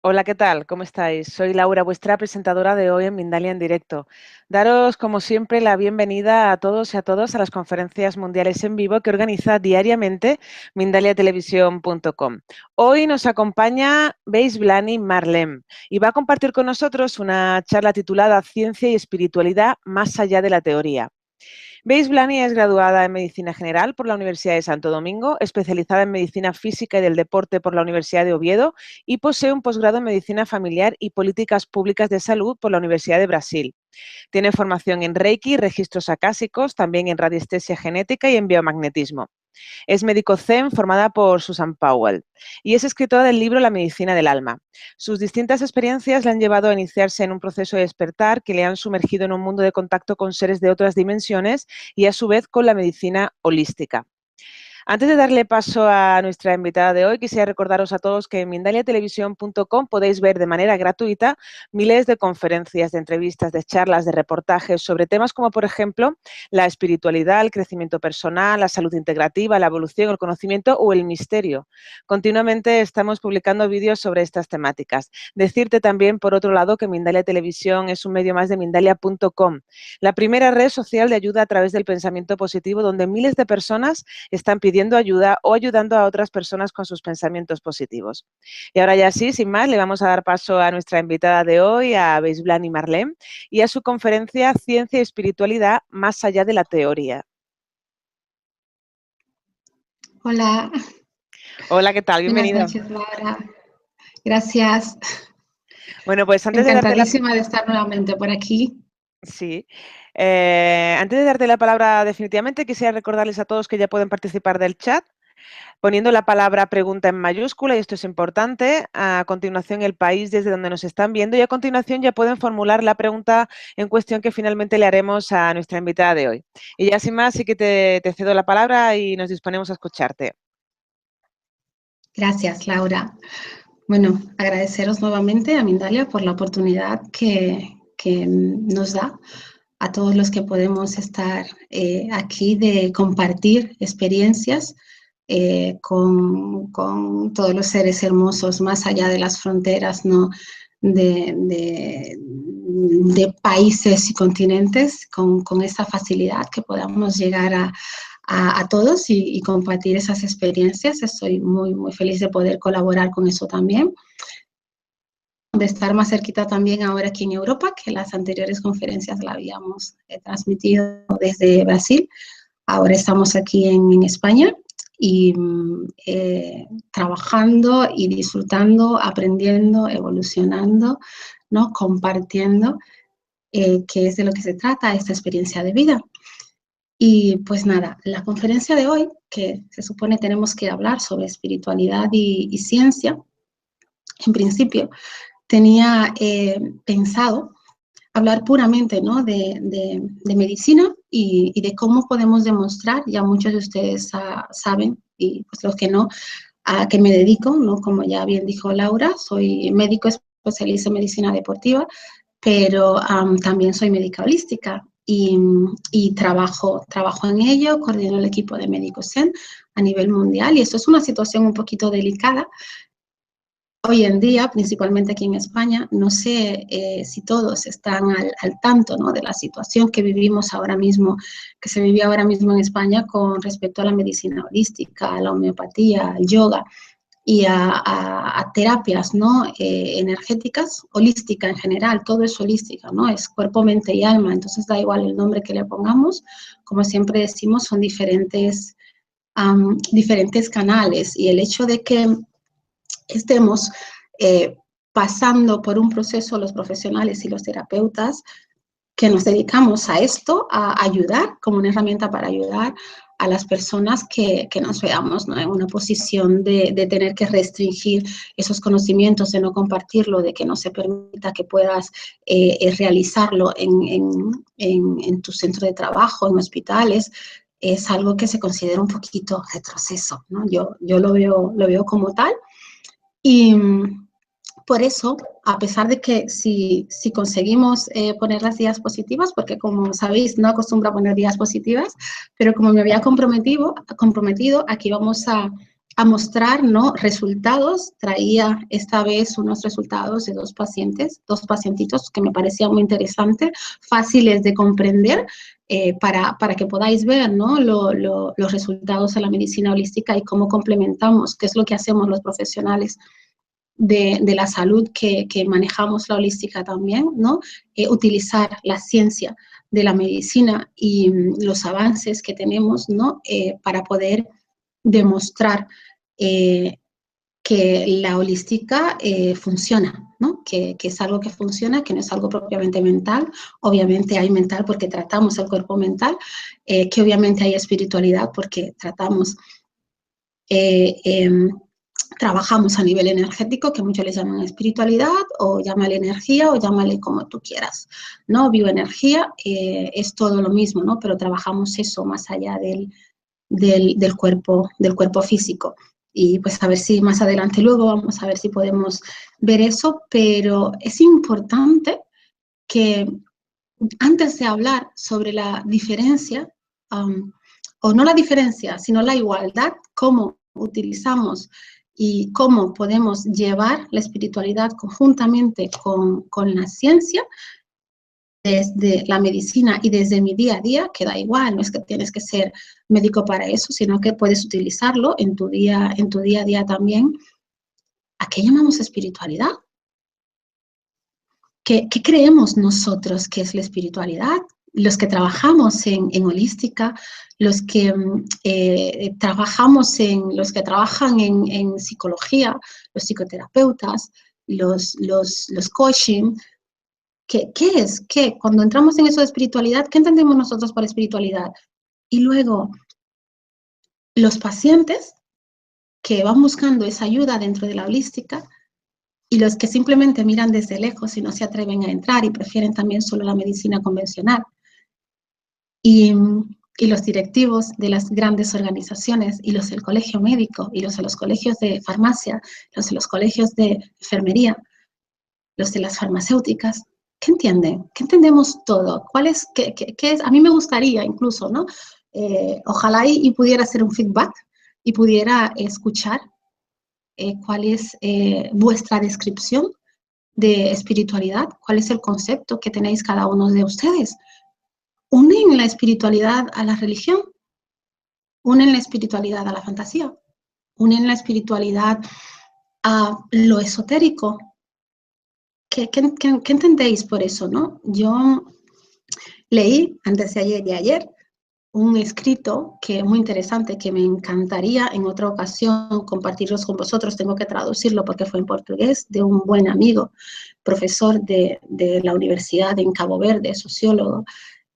Hola, ¿qué tal? ¿Cómo estáis? Soy Laura, vuestra presentadora de hoy en Mindalia en directo. Daros, como siempre, la bienvenida a todos y a todas a las conferencias mundiales en vivo que organiza diariamente mindaliatelevisión.com. Hoy nos acompaña Beis Blani Marlem y va a compartir con nosotros una charla titulada Ciencia y Espiritualidad más allá de la teoría. Beis Blani es graduada en Medicina General por la Universidad de Santo Domingo, especializada en Medicina Física y del Deporte por la Universidad de Oviedo y posee un posgrado en Medicina Familiar y Políticas Públicas de Salud por la Universidad de Brasil. Tiene formación en Reiki, registros acásicos, también en radiestesia genética y en biomagnetismo. Es médico Zen formada por Susan Powell y es escritora del libro La medicina del alma. Sus distintas experiencias le han llevado a iniciarse en un proceso de despertar que le han sumergido en un mundo de contacto con seres de otras dimensiones y a su vez con la medicina holística. Antes de darle paso a nuestra invitada de hoy, quisiera recordaros a todos que en mindaliatelevisión.com podéis ver de manera gratuita miles de conferencias, de entrevistas, de charlas, de reportajes sobre temas como, por ejemplo, la espiritualidad, el crecimiento personal, la salud integrativa, la evolución, el conocimiento o el misterio. Continuamente estamos publicando vídeos sobre estas temáticas. Decirte también, por otro lado, que Mindalia Televisión es un medio más de Mindalia.com, la primera red social de ayuda a través del pensamiento positivo, donde miles de personas están pidiendo ayuda o ayudando a otras personas con sus pensamientos positivos. Y ahora ya sí, sin más, le vamos a dar paso a nuestra invitada de hoy, a Beis Blani Marlem, y a su conferencia Ciencia y Espiritualidad más allá de la teoría. Hola. Hola, ¿qué tal? Buenas Bienvenida. noches, Laura. Gracias. Bueno, pues antes de darte la... Encantadísima de estar nuevamente por aquí. Sí. Antes de darte la palabra definitivamente, quisiera recordarles a todos que ya pueden participar del chat, poniendo la palabra pregunta en mayúscula, y esto es importante. A continuación, el país desde donde nos están viendo, y a continuación ya pueden formular la pregunta en cuestión que finalmente le haremos a nuestra invitada de hoy. Y ya sin más, sí que te cedo la palabra y nos disponemos a escucharte. Gracias, Laura. Bueno, agradeceros nuevamente a Mindalia por la oportunidad que nos da a todos los que podemos estar aquí de compartir experiencias con todos los seres hermosos más allá de las fronteras, ¿no? de países y continentes, con esa facilidad que podamos llegar a todos y compartir esas experiencias. Estoy muy feliz de poder colaborar con eso también. De estar más cerquita también ahora aquí en Europa, que las anteriores conferencias la habíamos transmitido desde Brasil. Ahora estamos aquí en España y trabajando y disfrutando, aprendiendo, evolucionando, ¿no? Compartiendo, que es de lo que se trata esta experiencia de vida. Y pues nada, la conferencia de hoy, que se supone tenemos que hablar sobre espiritualidad y ciencia, en principio tenía pensado hablar puramente, ¿no? de medicina y de cómo podemos demostrar, ya muchos de ustedes saben, y pues los que no, a qué me dedico, ¿no? Como ya bien dijo Laura, soy médico especialista en medicina deportiva, pero también soy médica holística y trabajo en ello, coordino el equipo de médicos Zen a nivel mundial, y esto es una situación un poquito delicada. Hoy en día, principalmente aquí en España, no sé si todos están al tanto, ¿no? De la situación que vivimos ahora mismo, que se vive ahora mismo en España con respecto a la medicina holística, a la homeopatía, al yoga y a terapias, ¿no? Energéticas, holística en general, todo es holística, ¿no? Es cuerpo, mente y alma, entonces da igual el nombre que le pongamos, como siempre decimos, son diferentes canales, y el hecho de que estemos pasando por un proceso los profesionales y los terapeutas que nos dedicamos a esto, a ayudar, como una herramienta para ayudar a las personas que nos veamos, ¿no? En una posición de tener que restringir esos conocimientos, de no compartirlo, de que no se permita que puedas realizarlo en tu centro de trabajo, en hospitales, es algo que se considera un poquito retroceso, ¿no? Yo lo veo como tal. Y por eso, a pesar de que si conseguimos poner las diapositivas, porque como sabéis no acostumbro a poner diapositivas, pero como me había comprometido, aquí vamos a a mostrar, ¿no?, resultados. Traía esta vez unos resultados de dos pacientitos que me parecían muy interesantes, fáciles de comprender, para que podáis ver, ¿no?, los resultados de la medicina holística y cómo complementamos, qué es lo que hacemos los profesionales de la salud que manejamos la holística también, ¿no? Utilizar la ciencia de la medicina y los avances que tenemos, ¿no?, para poder demostrar que la holística funciona, ¿no? Que es algo que funciona, que no es algo propiamente mental. Obviamente hay mental porque tratamos el cuerpo mental, que obviamente hay espiritualidad porque tratamos, trabajamos a nivel energético, que muchos les llaman espiritualidad, o llámale energía, o llámale como tú quieras, ¿no? Bioenergía es todo lo mismo, ¿no? Pero trabajamos eso más allá del cuerpo físico. Y pues a ver si más adelante luego vamos a ver si podemos ver eso, pero es importante que antes de hablar sobre la diferencia, o no la diferencia, sino la igualdad, cómo utilizamos y cómo podemos llevar la espiritualidad conjuntamente con la ciencia, desde la medicina y desde mi día a día, que da igual, no es que tienes que ser médico para eso, sino que puedes utilizarlo en tu día a día también. ¿A qué llamamos espiritualidad? ¿Qué creemos nosotros que es la espiritualidad? Los que trabajamos en holística, los que los que trabajan en psicología, los psicoterapeutas, los coaching, ¿qué es? ¿Qué? Cuando entramos en eso de espiritualidad, ¿qué entendemos nosotros por espiritualidad? Y luego, los pacientes que van buscando esa ayuda dentro de la holística y los que simplemente miran desde lejos y no se atreven a entrar y prefieren también solo la medicina convencional. Y los directivos de las grandes organizaciones y los del colegio médico y los de los colegios de farmacia, los de los colegios de enfermería, los de las farmacéuticas, ¿qué entienden? ¿Qué entendemos todo? ¿Cuál es, qué es? A mí me gustaría incluso, ¿no? Ojalá y pudiera hacer un feedback y pudiera escuchar cuál es vuestra descripción de espiritualidad, cuál es el concepto que tenéis cada uno de ustedes. ¿Unen la espiritualidad a la religión? ¿Unen la espiritualidad a la fantasía? ¿Unen la espiritualidad a lo esotérico? ¿Qué entendéis por eso, no? Yo leí antes de ayer y ayer un escrito que es muy interesante, que me encantaría en otra ocasión compartirlos con vosotros. Tengo que traducirlo porque fue en portugués, de un buen amigo, profesor de la universidad en Cabo Verde, sociólogo,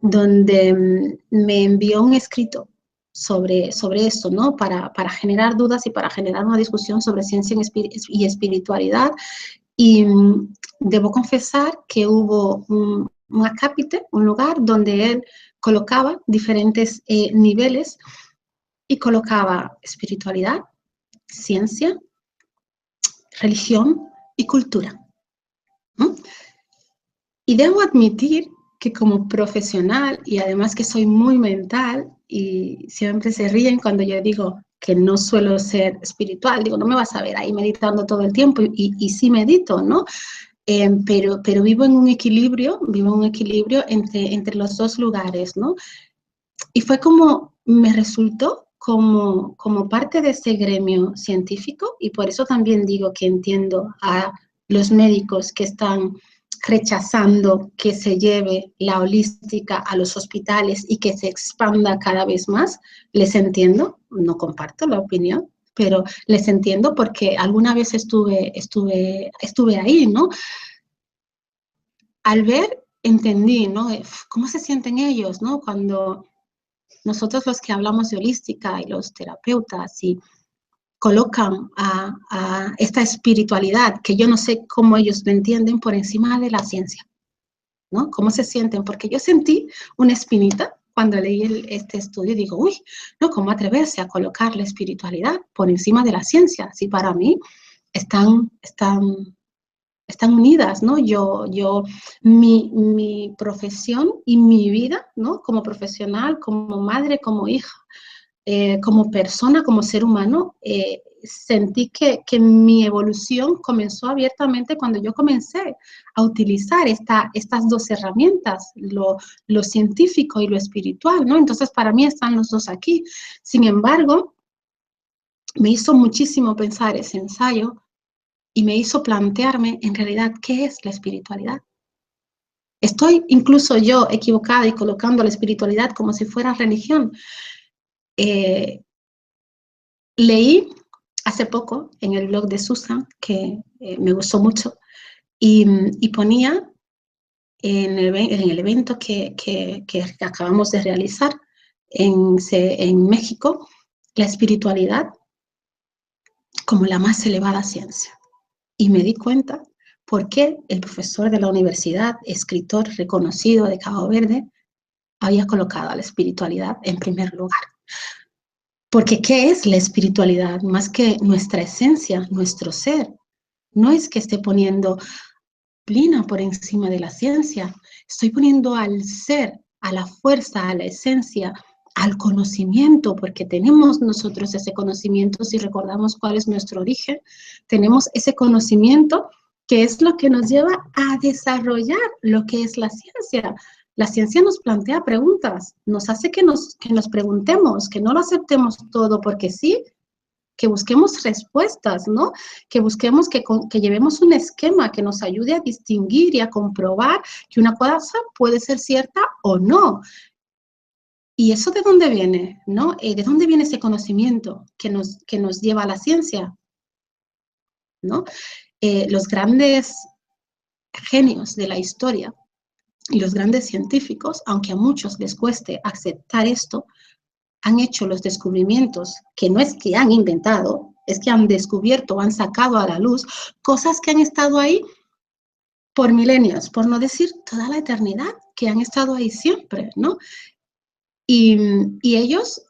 donde me envió un escrito sobre esto, ¿no? Para generar dudas y para generar una discusión sobre ciencia y espiritualidad. Y debo confesar que hubo un acápite, un lugar donde él colocaba diferentes niveles y colocaba espiritualidad, ciencia, religión y cultura. ¿Mm? Y debo admitir que como profesional, y además que soy muy mental, y siempre se ríen cuando yo digo que no suelo ser espiritual, digo, no me vas a ver ahí meditando todo el tiempo, y sí medito, ¿no? Pero vivo en un equilibrio, entre los dos lugares, ¿no? Y fue como, me resultó como parte de ese gremio científico, y por eso también digo que entiendo a los médicos que están rechazando que se lleve la holística a los hospitales y que se expanda cada vez más. Les entiendo, no comparto la opinión, pero les entiendo porque alguna vez estuve ahí, ¿no? Al ver, entendí, ¿no? ¿Cómo se sienten ellos, ¿no? Cuando nosotros los que hablamos de holística y los terapeutas y colocan a esta espiritualidad, que yo no sé cómo ellos lo entienden, por encima de la ciencia, ¿no? ¿Cómo se sienten? Porque yo sentí una espinita cuando leí este estudio y digo, uy, ¿no? ¿Cómo atreverse a colocar la espiritualidad por encima de la ciencia? Si para mí están unidas, ¿no? Mi profesión y mi vida, ¿no? Como profesional, como madre, como hija, como persona, como ser humano, sentí que mi evolución comenzó abiertamente cuando yo comencé a utilizar estas dos herramientas, lo científico y lo espiritual, ¿no? Entonces, para mí están los dos aquí. Sin embargo, me hizo muchísimo pensar ese ensayo y me hizo plantearme, en realidad, ¿qué es la espiritualidad? Estoy incluso yo equivocada y colocando la espiritualidad como si fuera religión. Leí hace poco en el blog de Susan, que me gustó mucho, y ponía en el evento que acabamos de realizar en México, la espiritualidad como la más elevada ciencia. Y me di cuenta por qué el profesor de la universidad, escritor reconocido de Cabo Verde, había colocado a la espiritualidad en primer lugar. Porque ¿qué es la espiritualidad? Más que nuestra esencia, nuestro ser. No es que esté poniendo disciplina por encima de la ciencia. Estoy poniendo al ser, a la fuerza, a la esencia, al conocimiento, porque tenemos nosotros ese conocimiento, si recordamos cuál es nuestro origen, tenemos ese conocimiento que es lo que nos lleva a desarrollar lo que es la ciencia. La ciencia nos plantea preguntas, nos hace que nos preguntemos, que no lo aceptemos todo porque sí, que busquemos respuestas, ¿no? Que busquemos que llevemos un esquema que nos ayude a distinguir y a comprobar que una cosa puede ser cierta o no. ¿Y eso de dónde viene, no? ¿De dónde viene ese conocimiento que nos lleva a la ciencia, ¿no? Los grandes genios de la historia y los grandes científicos, aunque a muchos les cueste aceptar esto, han hecho los descubrimientos que no es que han inventado, es que han descubierto, han sacado a la luz cosas que han estado ahí por milenios, por no decir toda la eternidad, que han estado ahí siempre, ¿no? Y ellos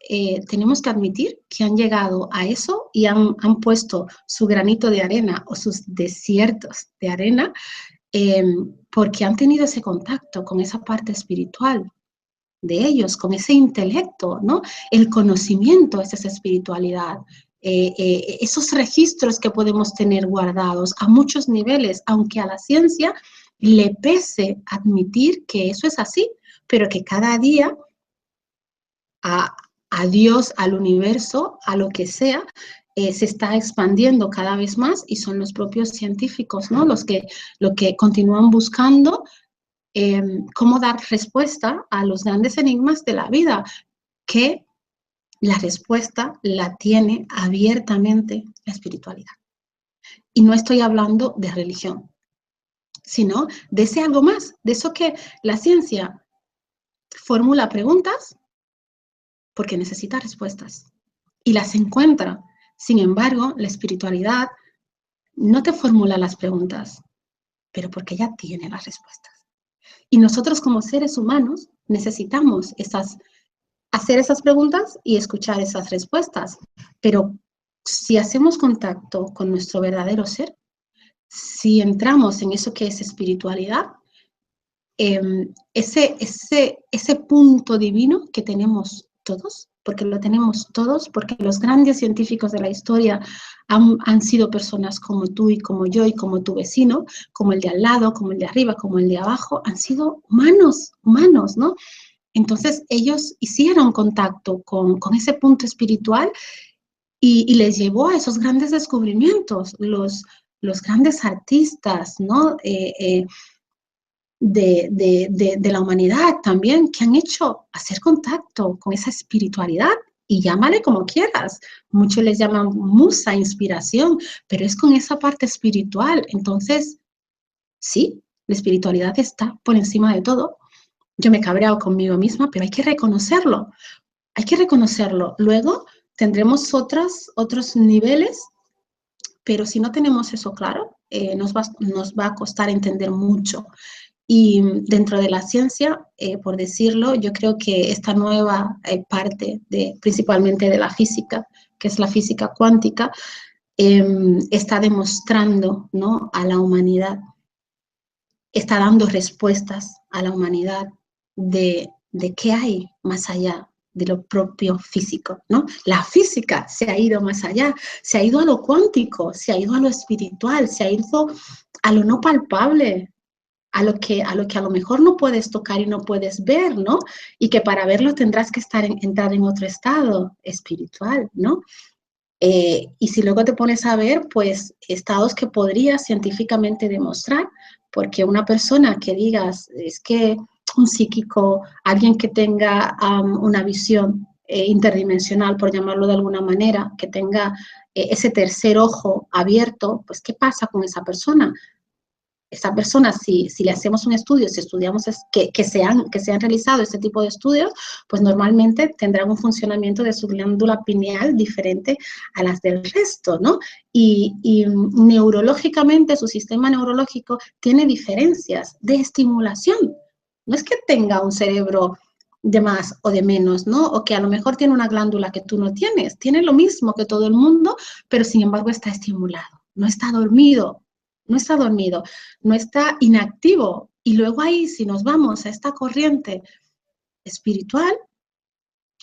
tenemos que admitir que han llegado a eso y han puesto su granito de arena o sus desiertos de arena porque han tenido ese contacto con esa parte espiritual de ellos, con ese intelecto, ¿no? El conocimiento es esa espiritualidad. Esos registros que podemos tener guardados a muchos niveles, aunque a la ciencia le pese admitir que eso es así, pero que cada día a Dios, al universo, a lo que sea, se está expandiendo cada vez más y son los propios científicos, ¿no? Lo que continúan buscando cómo dar respuesta a los grandes enigmas de la vida, que la respuesta la tiene abiertamente la espiritualidad. Y no estoy hablando de religión, sino de ese algo más, de eso que la ciencia formula preguntas porque necesita respuestas y las encuentra. Sin embargo, la espiritualidad no te formula las preguntas, pero porque ya tiene las respuestas. Y nosotros como seres humanos necesitamos hacer esas preguntas y escuchar esas respuestas. Pero si hacemos contacto con nuestro verdadero ser, si entramos en eso que es espiritualidad, ese punto divino que tenemos todos, porque lo tenemos todos, porque los grandes científicos de la historia han sido personas como tú y como yo y como tu vecino, como el de al lado, como el de arriba, como el de abajo, han sido humanos, ¿no? Entonces ellos hicieron contacto con ese punto espiritual y les llevó a esos grandes descubrimientos, los grandes artistas, ¿no? De la humanidad también, que han hecho hacer contacto con esa espiritualidad y llámale como quieras. Muchos les llaman musa, inspiración, pero es con esa parte espiritual. Entonces, sí, la espiritualidad está por encima de todo. Yo me he cabreado conmigo misma, pero hay que reconocerlo. Hay que reconocerlo. Luego tendremos otros niveles, pero si no tenemos eso claro, nos va a costar entender mucho. Y dentro de la ciencia, por decirlo, yo creo que esta nueva parte, principalmente de la física, que es la física cuántica, está demostrando, ¿no?, a la humanidad, está dando respuestas a la humanidad de qué hay más allá de lo propio físico, ¿no? La física se ha ido más allá, se ha ido a lo cuántico, se ha ido a lo espiritual, se ha ido a lo no palpable, a lo que a lo mejor no puedes tocar y no puedes ver, ¿no? Y que para verlo tendrás que entrar en otro estado espiritual, ¿no? Y si luego te pones a ver, pues estados que podrías científicamente demostrar, porque una persona que digas, es que un psíquico, alguien que tenga una visión interdimensional, por llamarlo de alguna manera, que tenga ese tercer ojo abierto, pues ¿qué pasa con esa persona? Esa persona, si le hacemos un estudio, si estudiamos que se han realizado este tipo de estudios, pues normalmente tendrán un funcionamiento de su glándula pineal diferente a las del resto, ¿no? Y neurológicamente, su sistema neurológico tiene diferencias de estimulación. No es que tenga un cerebro de más o de menos, ¿no? O que a lo mejor tiene una glándula que tú no tienes. Tiene lo mismo que todo el mundo, pero sin embargo está estimulado, no está dormido, no está dormido, no está inactivo. Y luego ahí, si nos vamos a esta corriente espiritual,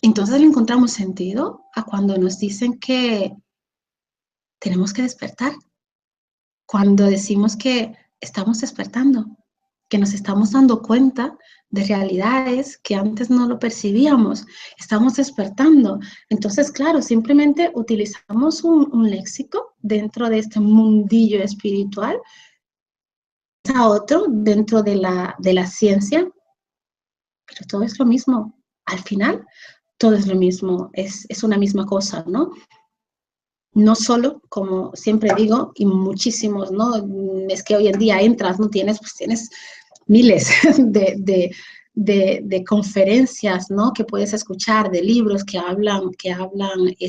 entonces le encontramos sentido a cuando nos dicen que tenemos que despertar, cuando decimos que estamos despertando, que nos estamos dando cuenta de realidades que antes no lo percibíamos, estamos despertando. Entonces, claro, simplemente utilizamos un léxico dentro de este mundillo espiritual a otro dentro de la ciencia, pero todo es lo mismo. Al final, todo es lo mismo, es una misma cosa, ¿no? No solo, como siempre digo, y muchísimos, ¿no? Es que hoy en día entras, ¿no? Tienes miles de conferencias, ¿no? Que puedes escuchar, de libros que hablan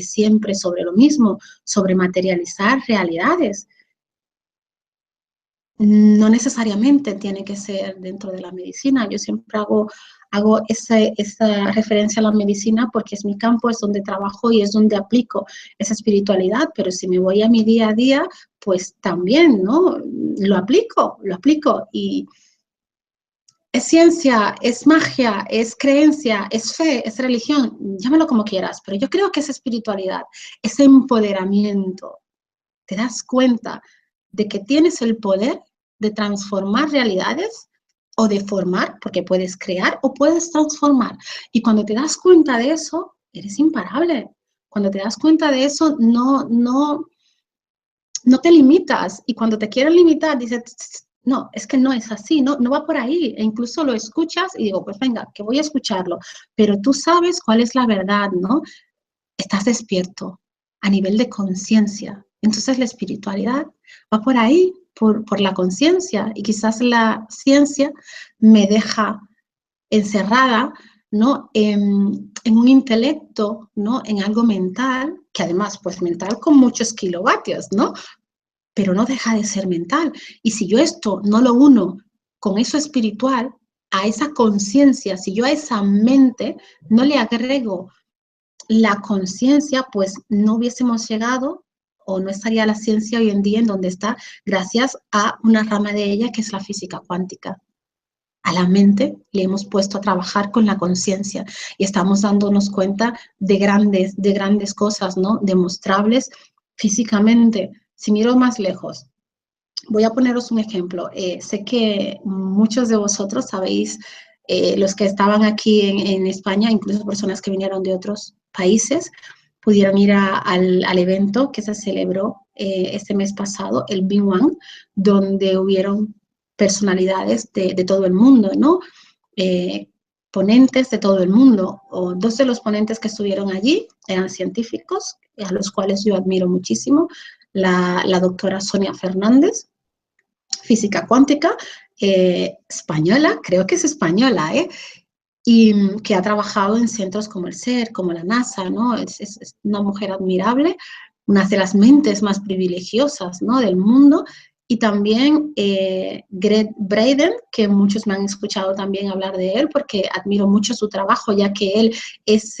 siempre sobre lo mismo, sobre materializar realidades. No necesariamente tiene que ser dentro de la medicina. Yo siempre hago esa referencia a la medicina porque es mi campo, es donde trabajo y es donde aplico esa espiritualidad, pero si me voy a mi día a día, pues también, ¿no? Lo aplico y es ciencia, es magia, es creencia, es fe, es religión, llámalo como quieras, pero yo creo que es espiritualidad, ese empoderamiento. Te das cuenta de que tienes el poder de transformar realidades o de formar, porque puedes crear o puedes transformar. Y cuando te das cuenta de eso, eres imparable. Cuando te das cuenta de eso, no te limitas. Y cuando te quieren limitar, dices, no, es que no es así, no va por ahí. E incluso lo escuchas y digo, pues venga, que voy a escucharlo. Pero tú sabes cuál es la verdad, ¿no? Estás despierto a nivel de conciencia. Entonces la espiritualidad va por ahí, por la conciencia, y quizás la ciencia me deja encerrada, ¿no? En un intelecto, ¿no? En algo mental, que además, pues mental con muchos kilovatios, ¿no? Pero no deja de ser mental. Y si yo esto no lo uno con eso espiritual, a esa conciencia, si yo a esa mente no le agrego la conciencia, pues no hubiésemos llegado o no estaría la ciencia hoy en día en donde está, gracias a una rama de ella que es la física cuántica. A la mente le hemos puesto a trabajar con la conciencia y estamos dándonos cuenta de grandes cosas, ¿no? Demostrables físicamente. Si miro más lejos, voy a poneros un ejemplo. Sé que muchos de vosotros sabéis, los que estaban aquí en España, incluso personas que vinieron de otros países, pudieron ir al evento que se celebró este mes pasado, el Big One, donde hubieron personalidades de todo el mundo, ¿no? Ponentes de todo el mundo. O dos de los ponentes que estuvieron allí eran científicos, a los cuales yo admiro muchísimo, la doctora Sonia Fernández, física cuántica, española, creo que es española, y que ha trabajado en centros como el SER, como la NASA, ¿no? Es una mujer admirable, una de las mentes más privilegiosas, ¿no? Del mundo. Y también Gregg Braden, que muchos me han escuchado también hablar de él, porque admiro mucho su trabajo, ya que él esas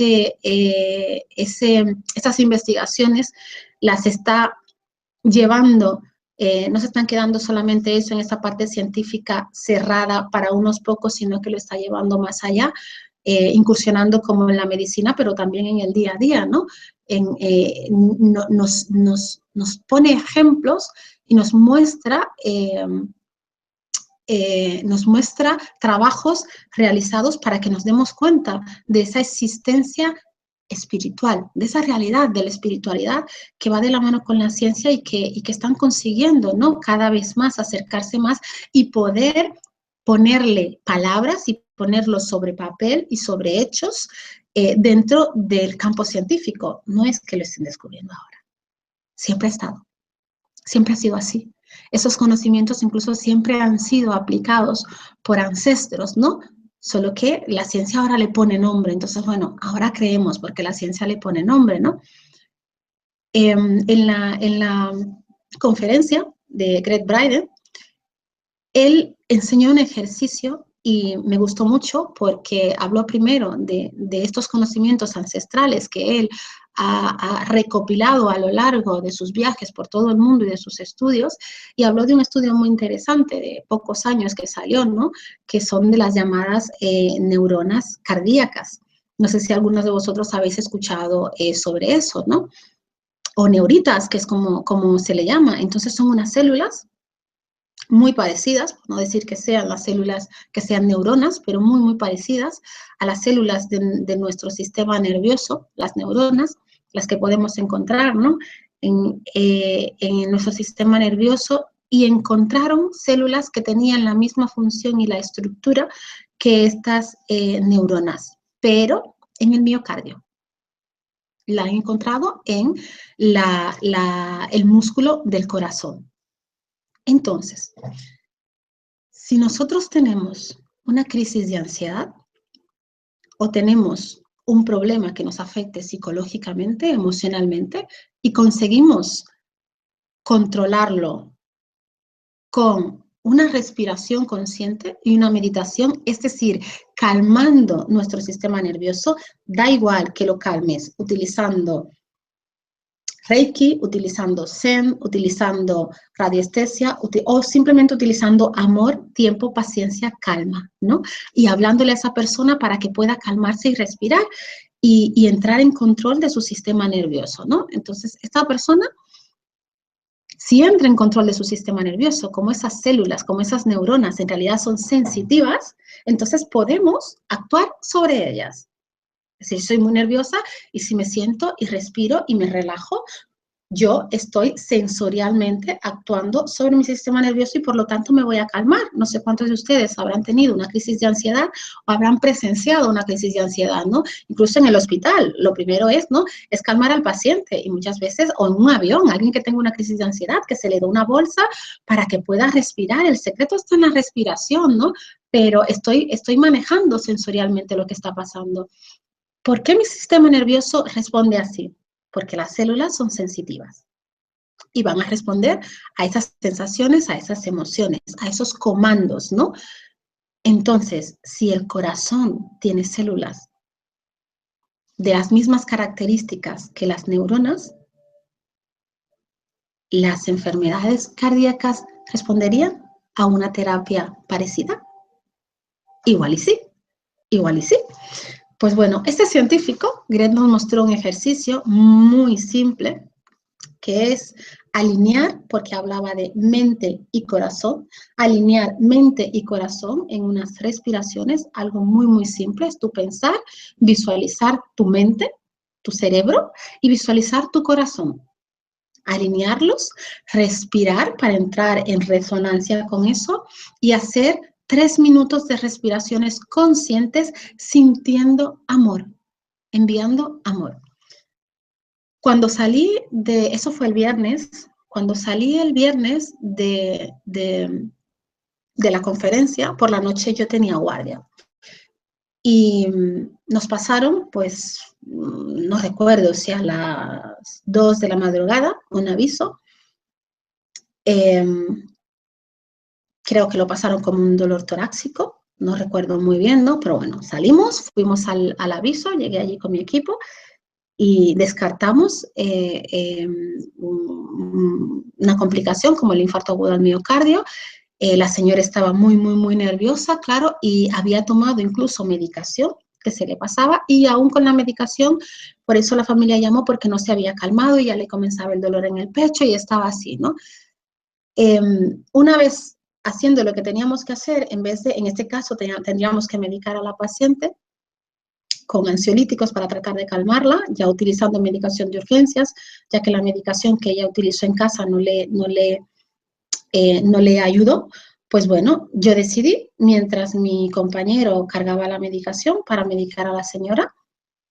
investigaciones las está llevando, no se están quedando solamente eso en esta parte científica cerrada para unos pocos, sino que lo está llevando más allá. incursionando como en la medicina, pero también en el día a día, ¿no? Nos pone ejemplos y nos muestra trabajos realizados para que nos demos cuenta de esa existencia espiritual, de esa realidad de la espiritualidad que va de la mano con la ciencia y que están consiguiendo, ¿no? Cada vez más acercarse más y poder ponerle palabras y ponerlo sobre papel y sobre hechos dentro del campo científico. No es que lo estén descubriendo ahora, siempre ha estado, siempre ha sido así. Esos conocimientos incluso siempre han sido aplicados por ancestros, ¿no? Solo que la ciencia ahora le pone nombre. Entonces, bueno, ahora creemos porque la ciencia le pone nombre, ¿no? En la conferencia de Greg Braden, él enseñó un ejercicio y me gustó mucho porque habló primero de estos conocimientos ancestrales que él ha recopilado a lo largo de sus viajes por todo el mundo y de sus estudios, y habló de un estudio muy interesante de pocos años que salió, ¿no? Que son de las llamadas neuronas cardíacas. No sé si algunos de vosotros habéis escuchado sobre eso, ¿no? O neuritas, que es como se le llama. Entonces son unas células muy parecidas, por no decir que sean las células, que sean neuronas, pero muy, muy parecidas a las células de nuestro sistema nervioso, las neuronas, las que podemos encontrar, ¿no? en nuestro sistema nervioso, y encontraron células que tenían la misma función y la estructura que estas neuronas, pero en el miocardio. La han encontrado en el músculo del corazón. Entonces, si nosotros tenemos una crisis de ansiedad o tenemos un problema que nos afecte psicológicamente, emocionalmente, y conseguimos controlarlo con una respiración consciente y una meditación, es decir, calmando nuestro sistema nervioso, da igual que lo calmes utilizando Reiki, utilizando Zen, utilizando radiestesia o simplemente utilizando amor, tiempo, paciencia, calma, ¿no? Y hablándole a esa persona para que pueda calmarse y respirar y entrar en control de su sistema nervioso, ¿no? Entonces, esta persona, si entra en control de su sistema nervioso, como esas células, como esas neuronas en realidad son sensitivas, entonces podemos actuar sobre ellas. Es decir, soy muy nerviosa y si me siento y respiro y me relajo, yo estoy sensorialmente actuando sobre mi sistema nervioso y por lo tanto me voy a calmar. No sé cuántos de ustedes habrán tenido una crisis de ansiedad o habrán presenciado una crisis de ansiedad, ¿no? Incluso en el hospital, lo primero es, ¿no? Es calmar al paciente y muchas veces, o en un avión, alguien que tenga una crisis de ansiedad, que se le dé una bolsa para que pueda respirar. El secreto está en la respiración, ¿no? Pero estoy manejando sensorialmente lo que está pasando. ¿Por qué mi sistema nervioso responde así? Porque las células son sensitivas y van a responder a esas sensaciones, a esas emociones, a esos comandos, ¿no? Entonces, si el corazón tiene células de las mismas características que las neuronas, ¿las enfermedades cardíacas responderían a una terapia parecida? Igual y sí, igual y sí. Pues bueno, este científico, Greg, nos mostró un ejercicio muy simple, que es alinear, porque hablaba de mente y corazón, alinear mente y corazón en unas respiraciones, algo muy, muy simple, es tu pensar, visualizar tu mente, tu cerebro, y visualizar tu corazón. Alinearlos, respirar para entrar en resonancia con eso y hacer 3 minutos de respiraciones conscientes sintiendo amor, enviando amor. Cuando salí eso fue el viernes, cuando salí el viernes de la conferencia, por la noche yo tenía guardia. Y nos pasaron, pues, no recuerdo si a las 2 de la madrugada, un aviso. Creo que lo pasaron como un dolor torácico, no recuerdo muy bien, ¿no? Pero bueno, salimos, fuimos al aviso, llegué allí con mi equipo y descartamos una complicación como el infarto agudo al miocardio. La señora estaba muy, muy, muy nerviosa, claro, y había tomado incluso medicación que se le pasaba, y aún con la medicación, por eso la familia llamó, porque no se había calmado y ya le comenzaba el dolor en el pecho y estaba así, ¿no? Una vez haciendo lo que teníamos que hacer, en vez de, en este caso, tendríamos que medicar a la paciente con ansiolíticos para tratar de calmarla, ya utilizando medicación de urgencias, ya que la medicación que ella utilizó en casa no le ayudó. Pues bueno, yo decidí, mientras mi compañero cargaba la medicación para medicar a la señora,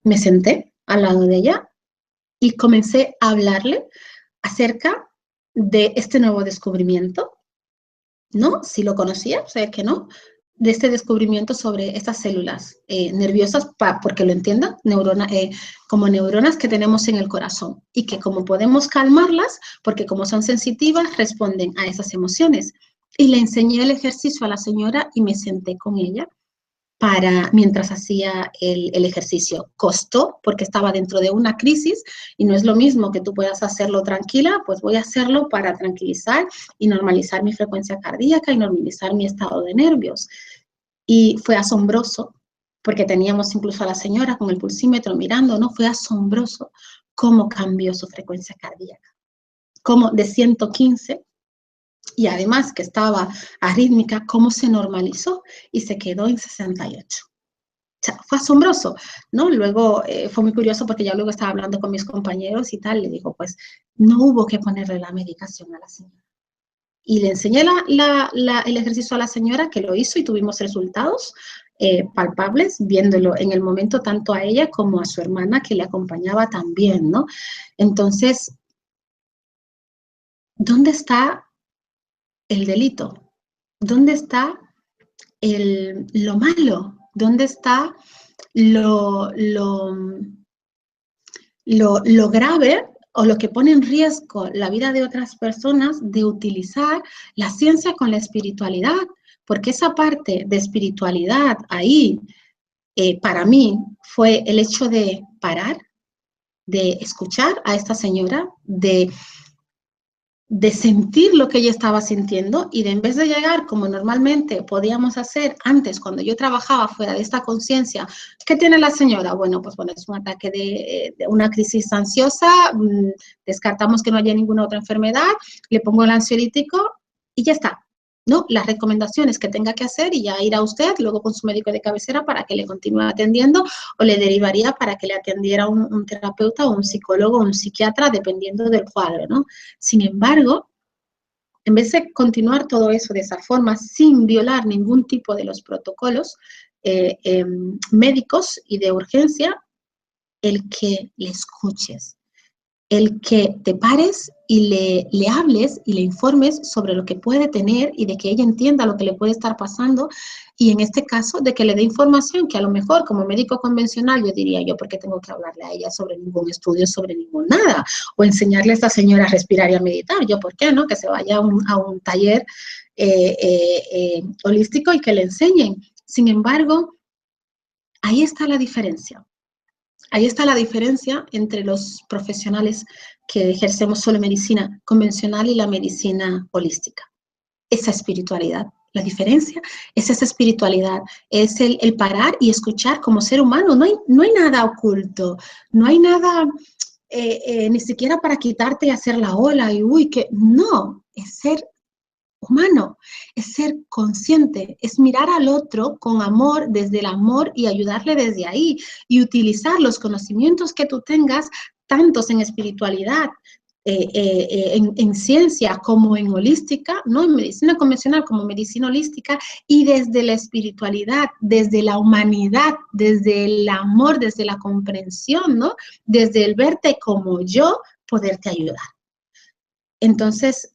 me senté al lado de ella y comencé a hablarle acerca de este nuevo descubrimiento, ¿no? Si lo conocía, o sea que no, de este descubrimiento sobre estas células nerviosas, porque lo entiendan, como neuronas que tenemos en el corazón y que como podemos calmarlas, porque como son sensitivas, responden a esas emociones. Y le enseñé el ejercicio a la señora y me senté con ella mientras hacía el ejercicio. Costó porque estaba dentro de una crisis y no es lo mismo que tú puedas hacerlo tranquila, pues voy a hacerlo para tranquilizar y normalizar mi frecuencia cardíaca y normalizar mi estado de nervios. Y fue asombroso, porque teníamos incluso a la señora con el pulsímetro mirando, ¿no? Fue asombroso cómo cambió su frecuencia cardíaca. Como de 115, y además que estaba arrítmica, cómo se normalizó y se quedó en 68. O sea, fue asombroso, ¿no? Luego fue muy curioso porque ya luego estaba hablando con mis compañeros y tal, le digo, pues no hubo que ponerle la medicación a la señora. Y le enseñé el ejercicio a la señora, que lo hizo y tuvimos resultados palpables, viéndolo en el momento tanto a ella como a su hermana que le acompañaba también, ¿no? Entonces, ¿dónde está el delito? ¿Dónde está lo malo? ¿Dónde está lo grave o lo que pone en riesgo la vida de otras personas de utilizar la ciencia con la espiritualidad? Porque esa parte de espiritualidad ahí, para mí, fue el hecho de parar, de escuchar a esta señora, de sentir lo que ella estaba sintiendo y de, en vez de llegar como normalmente podíamos hacer antes cuando yo trabajaba fuera de esta conciencia, ¿qué tiene la señora? Bueno, pues bueno, es un ataque de una crisis ansiosa, descartamos que no haya ninguna otra enfermedad, le pongo el ansiolítico y ya está, ¿no? Las recomendaciones que tenga que hacer y ya irá usted luego con su médico de cabecera para que le continúe atendiendo o le derivaría para que le atendiera un terapeuta o un psicólogo o un psiquiatra dependiendo del cuadro, ¿no? Sin embargo, en vez de continuar todo eso de esa forma sin violar ningún tipo de los protocolos médicos y de urgencia, el que le escuches, el que te pares y le hables y le informes sobre lo que puede tener y de que ella entienda lo que le puede estar pasando y en este caso de que le dé información que a lo mejor como médico convencional yo diría yo, ¿por qué tengo que hablarle a ella sobre ningún estudio, sobre ningún nada? O enseñarle a esta señora a respirar y a meditar, yo, ¿por qué no? Que se vaya a un taller holístico y que le enseñen. Sin embargo, ahí está la diferencia. Ahí está la diferencia entre los profesionales que ejercemos solo medicina convencional y la medicina holística. Esa espiritualidad. La diferencia es esa espiritualidad, es el parar y escuchar como ser humano. No hay nada oculto, no hay nada ni siquiera para quitarte y hacer la ola y uy, que no, es ser humano, es ser consciente, es mirar al otro con amor, desde el amor y ayudarle desde ahí y utilizar los conocimientos que tú tengas, tantos en espiritualidad, en ciencia como en holística, ¿no? En medicina convencional como medicina holística y desde la espiritualidad, desde la humanidad, desde el amor, desde la comprensión, ¿no? Desde el verte como yo, poderte ayudar. Entonces,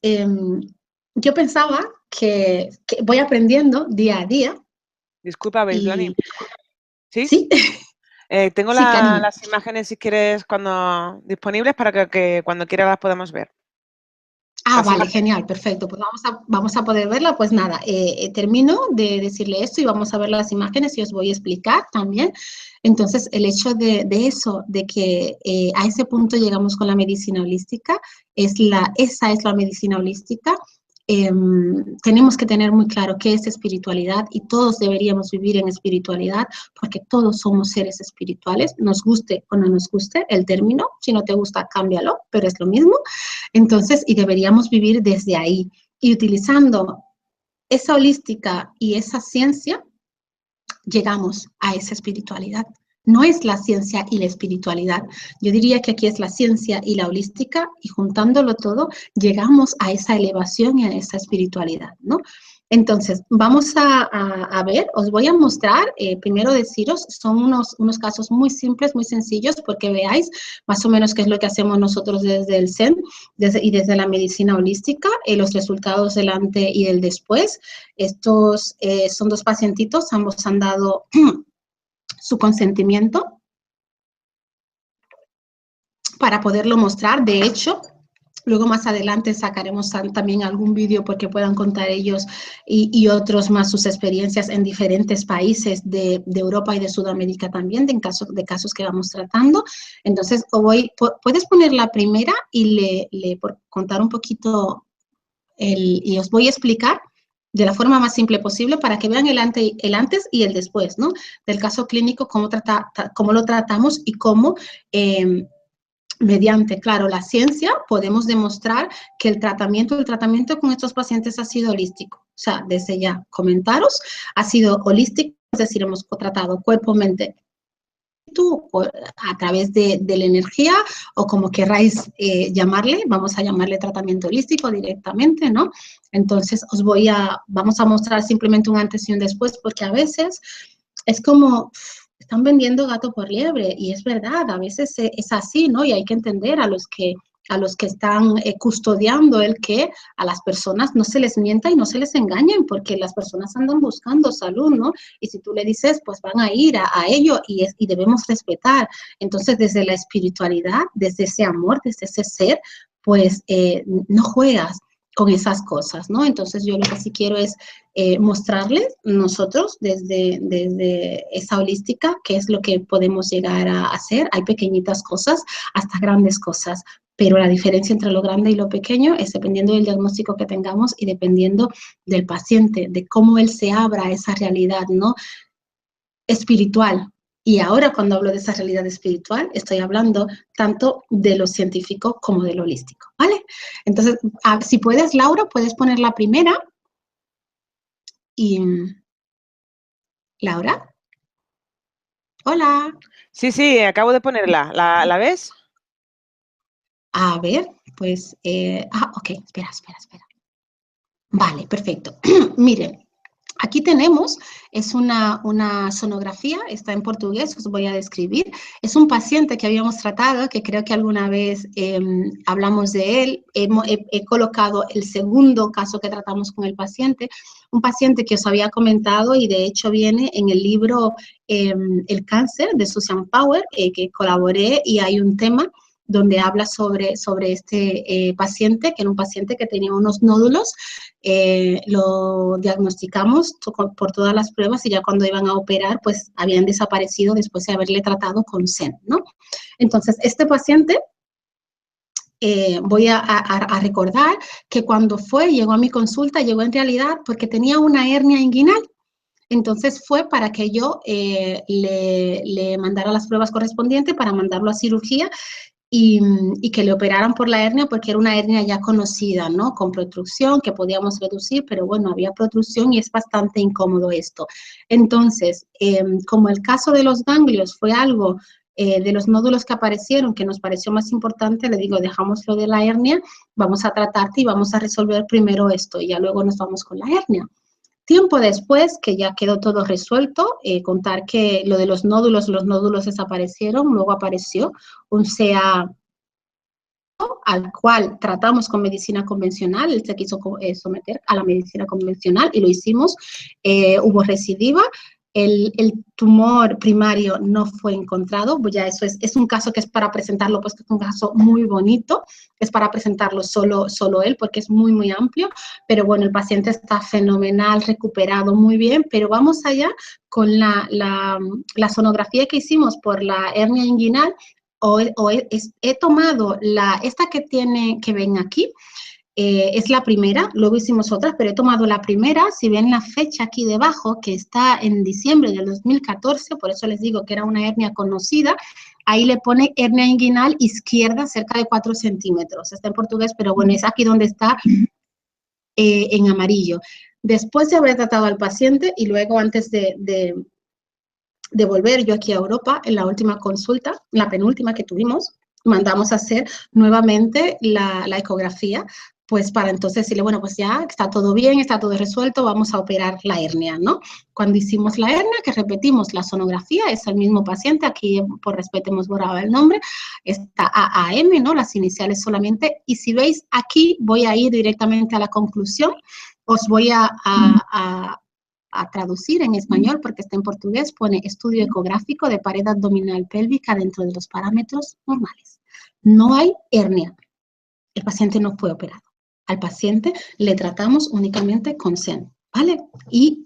yo pensaba que voy aprendiendo día a día. Disculpa, Beisloni. ¿Sí? Sí. Tengo Sí, cariño. las imágenes, si quieres, disponibles para que cuando quieras las podamos ver. Ah, vale, genial, perfecto. Pues vamos a poder verla. Pues nada, termino de decirle esto y vamos a ver las imágenes y os voy a explicar también. Entonces, el hecho de eso, de que a ese punto llegamos con la medicina holística, esa es la medicina holística. tenemos que tener muy claro qué es espiritualidad y todos deberíamos vivir en espiritualidad porque todos somos seres espirituales, nos guste o no nos guste el término, si no te gusta, cámbialo, pero es lo mismo. Entonces, y deberíamos vivir desde ahí y utilizando esa holística y esa ciencia, llegamos a esa espiritualidad. No es la ciencia y la espiritualidad. Yo diría que aquí es la ciencia y la holística y juntándolo todo llegamos a esa elevación y a esa espiritualidad, ¿no? Entonces, vamos a ver, os voy a mostrar, primero deciros, son unos casos muy simples, muy sencillos, porque veáis más o menos qué es lo que hacemos nosotros desde el Zen y desde la medicina holística, los resultados del antes y del después. Estos son dos pacientitos, ambos han dado su consentimiento para poderlo mostrar. De hecho, luego más adelante sacaremos también algún vídeo porque puedan contar ellos y otros más sus experiencias en diferentes países de Europa y de Sudamérica también, de casos que vamos tratando. Entonces, puedes poner la primera y por contar un poquito y os voy a explicar de la forma más simple posible para que vean el antes y el después, ¿no? Del caso clínico, cómo lo tratamos y cómo mediante, claro, la ciencia podemos demostrar que el tratamiento con estos pacientes ha sido holístico. O sea, desde ya comentaros, ha sido holístico, es decir, hemos tratado cuerpo, mente, o a través de la energía o como queráis llamarle, vamos a llamarle tratamiento holístico directamente, ¿no? Entonces vamos a mostrar simplemente un antes y un después porque a veces es como están vendiendo gato por liebre y es verdad, a veces es así, ¿no? Y hay que entender a los que están custodiando el que a las personas no se les mienta y no se les engañen, porque las personas andan buscando salud, ¿no? Y si tú le dices, pues van a ir a ello y debemos respetar. Entonces, desde la espiritualidad, desde ese amor, desde ese ser, pues no juegas con esas cosas, ¿no? Entonces, yo lo que sí quiero es mostrarles nosotros desde esa holística qué es lo que podemos llegar a hacer. Hay pequeñitas cosas hasta grandes cosas, pero la diferencia entre lo grande y lo pequeño es dependiendo del diagnóstico que tengamos y dependiendo del paciente, de cómo él se abra a esa realidad, ¿no? Espiritual. Y ahora cuando hablo de esa realidad espiritual, estoy hablando tanto de lo científico como de lo holístico, ¿vale? Entonces, si puedes, Laura, puedes poner la primera. Y, Laura, hola. Sí, acabo de ponerla. ¿La ves? A ver, pues, ok, espera. Vale, perfecto. Miren, aquí tenemos, es una sonografía, está en portugués, os voy a describir. Es un paciente que habíamos tratado, que creo que alguna vez hablamos de él. He colocado el segundo caso que tratamos con el paciente, un paciente que os había comentado y de hecho viene en el libro El cáncer de Susan Power, que colaboré y hay un tema donde habla sobre este paciente, que era un paciente que tenía unos nódulos. Lo diagnosticamos por todas las pruebas y ya cuando iban a operar, pues habían desaparecido después de haberle tratado con Zen, ¿no? Entonces, este paciente, voy a recordar que cuando llegó a mi consulta, llegó en realidad porque tenía una hernia inguinal. Entonces fue para que yo le mandara las pruebas correspondientes para mandarlo a cirugía y que le operaran por la hernia porque era una hernia ya conocida, ¿no? Con protrusión que podíamos reducir, pero bueno, había protrusión y es bastante incómodo esto. Entonces, como el caso de los ganglios fue algo de los nódulos que aparecieron que nos pareció más importante, le digo, dejamos lo de la hernia, vamos a tratarte y vamos a resolver primero esto y ya luego nos vamos con la hernia. Tiempo después, que ya quedó todo resuelto, contar que lo de los nódulos desaparecieron, luego apareció un CA al cual tratamos con medicina convencional, él se quiso someter a la medicina convencional y lo hicimos, hubo recidiva, el tumor primario no fue encontrado, pues ya eso es un caso que es para presentarlo, pues que es un caso muy bonito, es para presentarlo solo él, porque es muy, muy amplio, pero bueno, el paciente está fenomenal, recuperado muy bien, pero vamos allá con la sonografía que hicimos por la hernia inguinal, he tomado esta que ven aquí, es la primera, luego hicimos otras, pero he tomado la primera. Si ven la fecha aquí debajo, que está en diciembre del 2014, por eso les digo que era una hernia conocida, ahí le pone hernia inguinal izquierda cerca de 4 centímetros. Está en portugués, pero bueno, es aquí donde está en amarillo. Después de haber tratado al paciente y luego antes de volver yo aquí a Europa, en la última consulta, la penúltima que tuvimos, mandamos a hacer nuevamente la ecografía, pues para entonces decirle, bueno, pues ya está todo bien, está todo resuelto, vamos a operar la hernia, ¿no? Cuando hicimos la hernia, que repetimos la sonografía, es el mismo paciente, aquí por respeto hemos borrado el nombre, está AAM, ¿no? Las iniciales solamente, y si veis aquí, voy a ir directamente a la conclusión, os voy a traducir en español porque está en portugués, pone estudio ecográfico de pared abdominal pélvica dentro de los parámetros normales. No hay hernia. El paciente no fue operado. Al paciente le tratamos únicamente con SEN, ¿vale? Y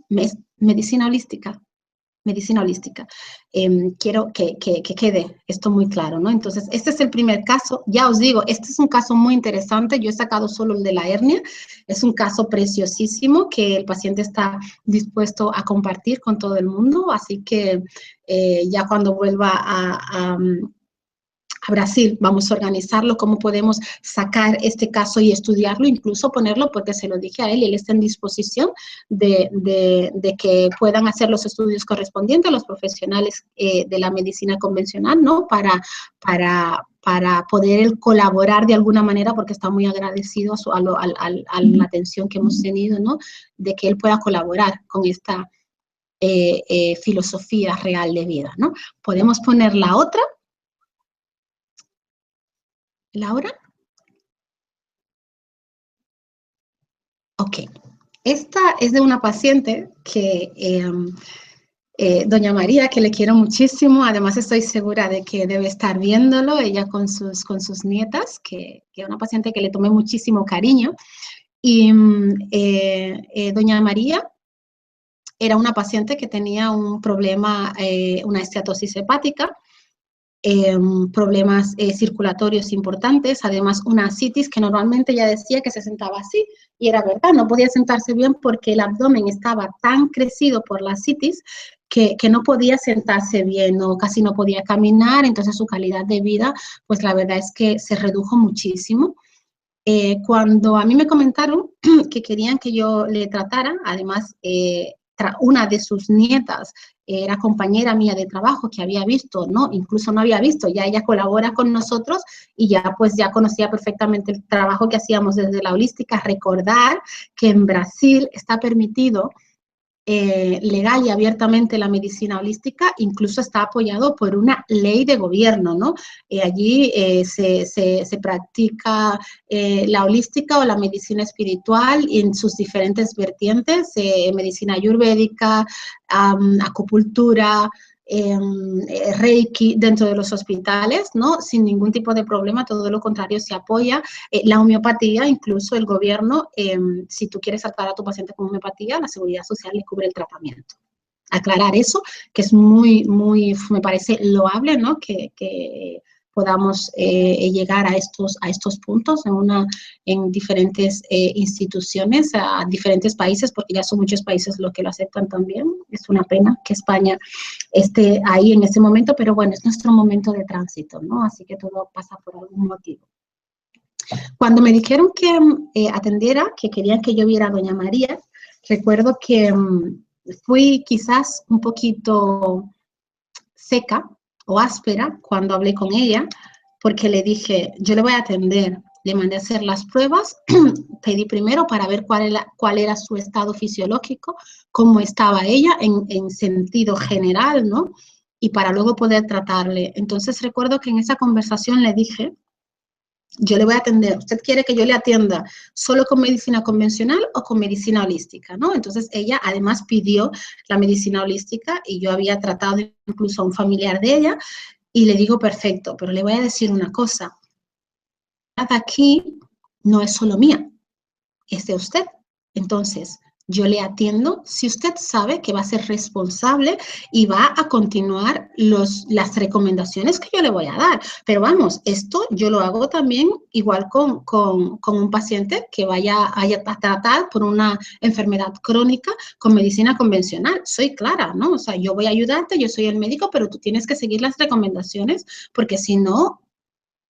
medicina holística. Medicina holística. Quiero que quede esto muy claro, ¿no? Entonces, este es el primer caso. Ya os digo, este es un caso muy interesante. Yo he sacado solo el de la hernia. Es un caso preciosísimo que el paciente está dispuesto a compartir con todo el mundo. Así que ya cuando vuelva a Brasil, vamos a organizarlo, cómo podemos sacar este caso y estudiarlo, incluso ponerlo, porque se lo dije a él, y él está en disposición de que puedan hacer los estudios correspondientes a los profesionales de la medicina convencional, ¿no? Para poder él colaborar de alguna manera, porque está muy agradecido a la atención que hemos tenido, ¿no? De que él pueda colaborar con esta filosofía real de vida, ¿no? Podemos poner la otra. Laura. Ok. Esta es de una paciente que, doña María, que le quiero muchísimo. Además, estoy segura de que debe estar viéndolo, ella con sus nietas, que es una paciente que le tomé muchísimo cariño. Y doña María era una paciente que tenía un problema, una esteatosis hepática, problemas circulatorios importantes, además una ascitis que normalmente ella decía que se sentaba así, y era verdad, no podía sentarse bien porque el abdomen estaba tan crecido por la ascitis que no podía sentarse bien, o casi no podía caminar, entonces su calidad de vida, pues la verdad es que se redujo muchísimo. Cuando a mí me comentaron que querían que yo le tratara, además una de sus nietas era compañera mía de trabajo que había visto, ¿no? Incluso no había visto, ya ella colabora con nosotros y ya pues ya conocía perfectamente el trabajo que hacíamos desde la holística. Recordar que en Brasil está permitido legal y abiertamente la medicina holística, incluso está apoyado por una ley de gobierno, ¿no? Allí se practica la holística o la medicina espiritual en sus diferentes vertientes, medicina ayurvédica, acupuntura, Reiki dentro de los hospitales, ¿no? Sin ningún tipo de problema, todo lo contrario, se apoya. La homeopatía, incluso el gobierno, si tú quieres tratar a tu paciente con homeopatía, la Seguridad Social le cubre el tratamiento. Aclarar eso, que es muy, me parece loable, ¿no? Que podamos llegar a estos puntos en diferentes instituciones, a diferentes países, porque ya son muchos países los que lo aceptan también. Es una pena que España esté ahí en ese momento, pero bueno, es nuestro momento de tránsito, ¿no? Así que todo pasa por algún motivo. Cuando me dijeron que atendiera, que querían que yo viera a doña María, recuerdo que fui quizás un poquito seca o áspera cuando hablé con ella, porque le dije, yo le voy a atender. Le mandé a hacer las pruebas, pedí primero para ver cuál era su estado fisiológico, cómo estaba ella en sentido general, ¿no? Y para luego poder tratarle. Entonces recuerdo que en esa conversación le dije, yo le voy a atender, ¿usted quiere que yo le atienda solo con medicina convencional o con medicina holística, ¿no? Entonces ella además pidió la medicina holística y yo había tratado incluso a un familiar de ella y le digo, perfecto, pero le voy a decir una cosa, aquí no es solo mía, es de usted. Entonces, yo le atiendo si usted sabe que va a ser responsable y va a continuar las recomendaciones que yo le voy a dar. Pero vamos, esto yo lo hago también igual con un paciente que vaya a tratar por una enfermedad crónica con medicina convencional. Soy clara, ¿no? O sea, yo voy a ayudarte, yo soy el médico, pero tú tienes que seguir las recomendaciones porque si no,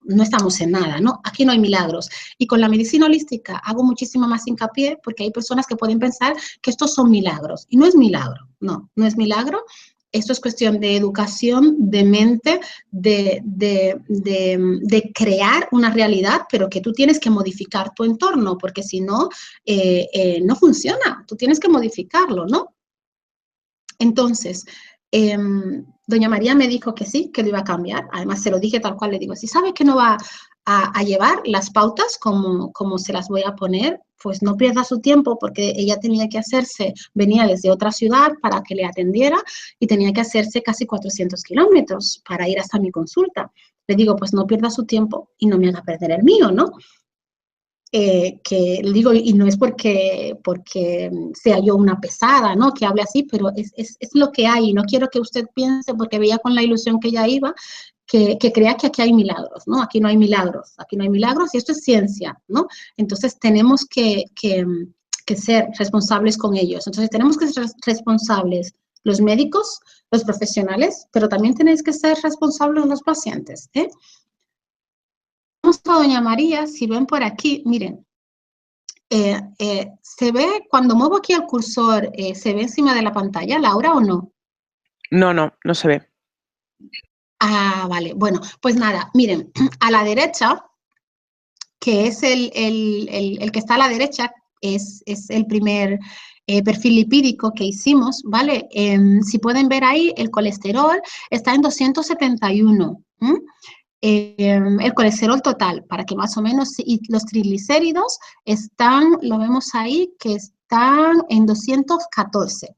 no estamos en nada, ¿no? Aquí no hay milagros. Y con la medicina holística hago muchísimo más hincapié porque hay personas que pueden pensar que estos son milagros. Y no es milagro, no es milagro. Esto es cuestión de educación, de mente, de crear una realidad, pero que tú tienes que modificar tu entorno, porque si no, no funciona. Tú tienes que modificarlo, ¿no? Entonces, doña María me dijo que sí, que lo iba a cambiar. Además, se lo dije tal cual, le digo, si sabe que no va a llevar las pautas como se las voy a poner, pues no pierda su tiempo porque ella tenía que hacerse, venía desde otra ciudad para que le atendiera y tenía que hacerse casi 400 kilómetros para ir hasta mi consulta. Le digo, pues no pierda su tiempo y no me haga perder el mío, ¿no? Que le digo, y no es porque sea yo una pesada, ¿no? Que hable así, pero es lo que hay. No quiero que usted piense, porque veía con la ilusión que ella iba, que crea que aquí hay milagros, ¿no? Aquí no hay milagros, aquí no hay milagros y esto es ciencia, ¿no? Entonces tenemos que ser responsables con ellos. Entonces tenemos que ser responsables los médicos, los profesionales, pero también tenéis que ser responsables los pacientes, ¿eh? Vamos a doña María, si ven por aquí, miren, se ve, cuando muevo aquí el cursor, ¿se ve encima de la pantalla, Laura, o no? No, no se ve. Ah, vale. Bueno, pues nada, miren, a la derecha, que es el que está a la derecha, es el primer perfil lipídico que hicimos, ¿vale? Si pueden ver ahí, el colesterol está en 271. El colesterol total, para que más o menos, y los triglicéridos están, lo vemos ahí, que están en 214.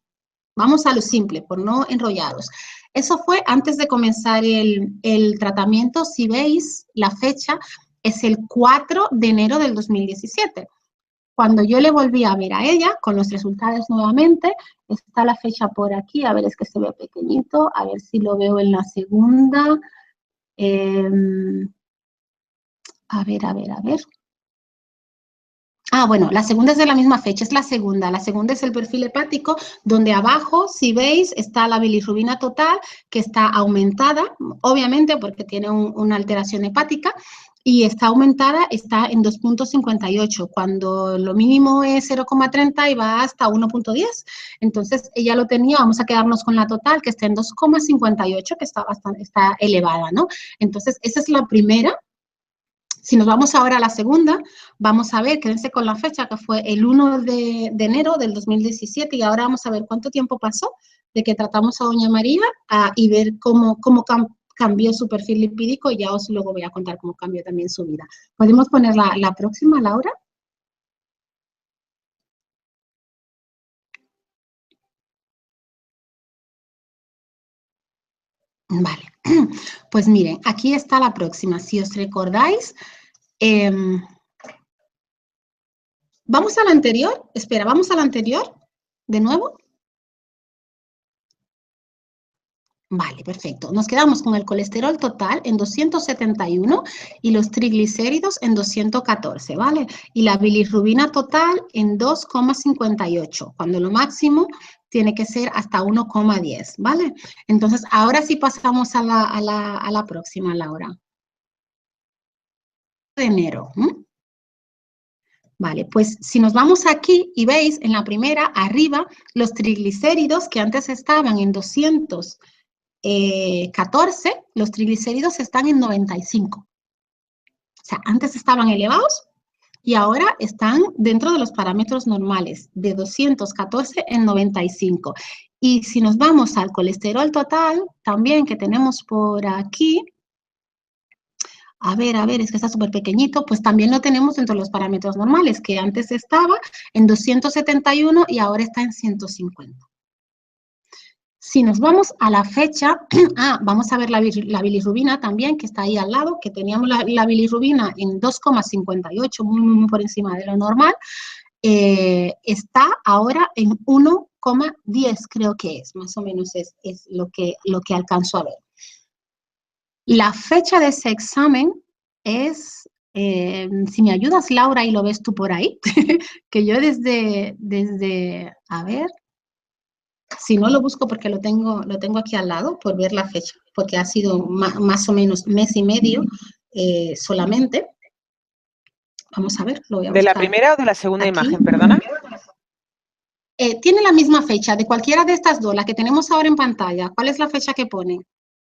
Vamos a lo simple, por no enrollaros. Eso fue antes de comenzar el tratamiento. Si veis, la fecha es el 4 de enero del 2017. Cuando yo le volví a ver a ella, con los resultados nuevamente, está la fecha por aquí, a ver, es que se ve pequeñito, a ver si lo veo en la segunda. A ver. Ah, bueno, la segunda es de la misma fecha, es la segunda. La segunda es el perfil hepático, donde abajo, si veis, está la bilirrubina total, que está aumentada, obviamente porque tiene una alteración hepática, y está aumentada, está en 2.58, cuando lo mínimo es 0,30 y va hasta 1.10. Entonces, ella lo tenía, vamos a quedarnos con la total, que está en 2,58, que está elevada, ¿no? Entonces, esa es la primera. Si nos vamos ahora a la segunda, vamos a ver, quédense con la fecha, que fue el 1 de enero del 2017, y ahora vamos a ver cuánto tiempo pasó de que tratamos a doña María y ver cómo cambió su perfil lipídico, y ya os luego voy a contar cómo cambió también su vida. ¿Podemos poner la próxima, Laura? Vale, pues miren, aquí está la próxima. Si os recordáis, vamos a la anterior, espera, vamos a la anterior, de nuevo. Vale, perfecto. Nos quedamos con el colesterol total en 271 y los triglicéridos en 214, ¿vale? Y la bilirrubina total en 2,58, cuando lo máximo tiene que ser hasta 1,10, ¿vale? Entonces, ahora sí pasamos a la próxima, Laura. De enero. Vale, pues si nos vamos aquí y veis en la primera, arriba, los triglicéridos que antes estaban en 214, los triglicéridos están en 95. O sea, antes estaban elevados y ahora están dentro de los parámetros normales, de 214 en 95. Y si nos vamos al colesterol total, también que tenemos por aquí, a ver, es que está súper pequeñito, pues también lo tenemos dentro de los parámetros normales, que antes estaba en 271 y ahora está en 150. Si nos vamos a la fecha, vamos a ver la bilirrubina también, que está ahí al lado, que teníamos la bilirrubina en 2,58, muy por encima de lo normal. está ahora en 1,10, creo que es, más o menos es lo que alcanzo a ver. La fecha de ese examen es, si me ayudas, Laura, y lo ves tú por ahí, que yo a ver, si no lo busco porque lo tengo aquí al lado, por ver la fecha, porque ha sido más o menos mes y medio solamente. Vamos a ver, lo voy a ¿De la buscar primera o de la segunda aquí. imagen, perdona? Tiene la misma fecha de cualquiera de estas dos, la que tenemos ahora en pantalla. ¿Cuál es la fecha que pone?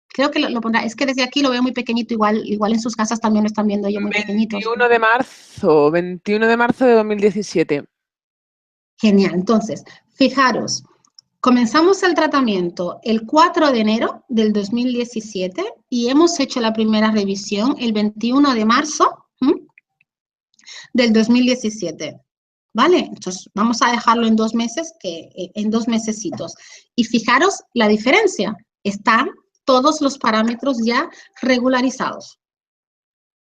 Creo que lo pondrá. Es que desde aquí lo veo muy pequeñito, igual en sus casas también lo están viendo ellos muy pequeñitos. 21 de marzo de 2017. Genial. Entonces, fijaros, comenzamos el tratamiento el 4 de enero del 2017 y hemos hecho la primera revisión el 21 de marzo del 2017. ¿Vale? Entonces, vamos a dejarlo en 2 meses, en 2 mesecitos. Y fijaros la diferencia. Están todos los parámetros ya regularizados.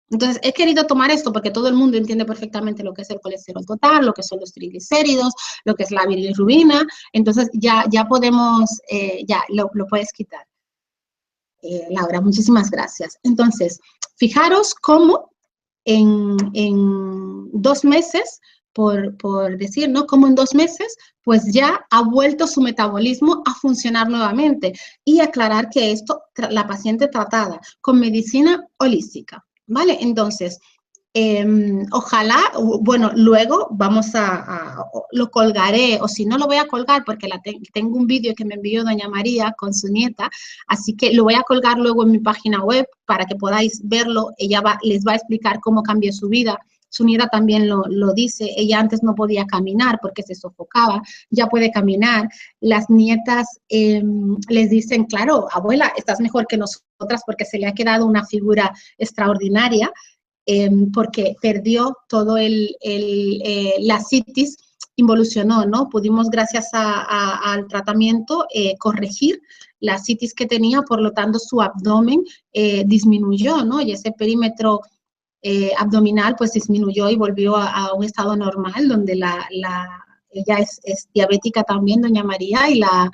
Entonces, he querido tomar esto porque todo el mundo entiende perfectamente lo que es el colesterol total, lo que son los triglicéridos, lo que es la bilirrubina. Entonces, ya podemos, ya lo puedes quitar. Laura, muchísimas gracias. Entonces, fijaros cómo en 2 meses, por decir, ¿no? Como en 2 meses, pues ya ha vuelto su metabolismo a funcionar nuevamente. Y aclarar que esto, la paciente tratada con medicina holística, ¿vale? Entonces, ojalá, bueno, luego lo colgaré, o si no lo voy a colgar porque tengo un vídeo que me envió doña María con su nieta, así que lo voy a colgar luego en mi página web para que podáis verlo. Ella les va a explicar cómo cambió su vida. Su nieta también lo dice, ella antes no podía caminar porque se sofocaba, ya puede caminar. Las nietas les dicen, claro, abuela, estás mejor que nosotras porque se le ha quedado una figura extraordinaria. Porque perdió todo la citis, involucionó, ¿no? Pudimos, gracias al tratamiento, corregir la citis que tenía, por lo tanto, su abdomen disminuyó, ¿no? Y ese perímetro abdominal, pues, disminuyó y volvió a un estado normal, donde ella es diabética también, doña María, y la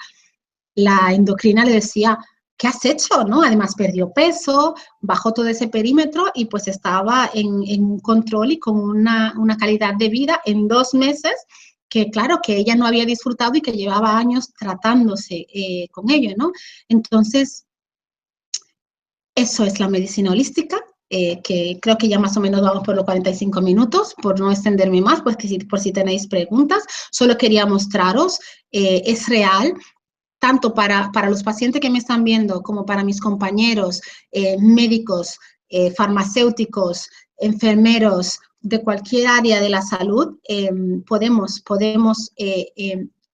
endocrina le decía, ¿qué has hecho? ¿No? Además perdió peso, bajó todo ese perímetro y pues estaba en control y con una calidad de vida en 2 meses que claro, que ella no había disfrutado y que llevaba años tratándose con ello, ¿no? Entonces, eso es la medicina holística, que creo que ya más o menos vamos por los 45 minutos, por no extenderme más, pues que por si tenéis preguntas, solo quería mostraros, es real, tanto para los pacientes que me están viendo como para mis compañeros médicos, farmacéuticos, enfermeros de cualquier área de la salud, podemos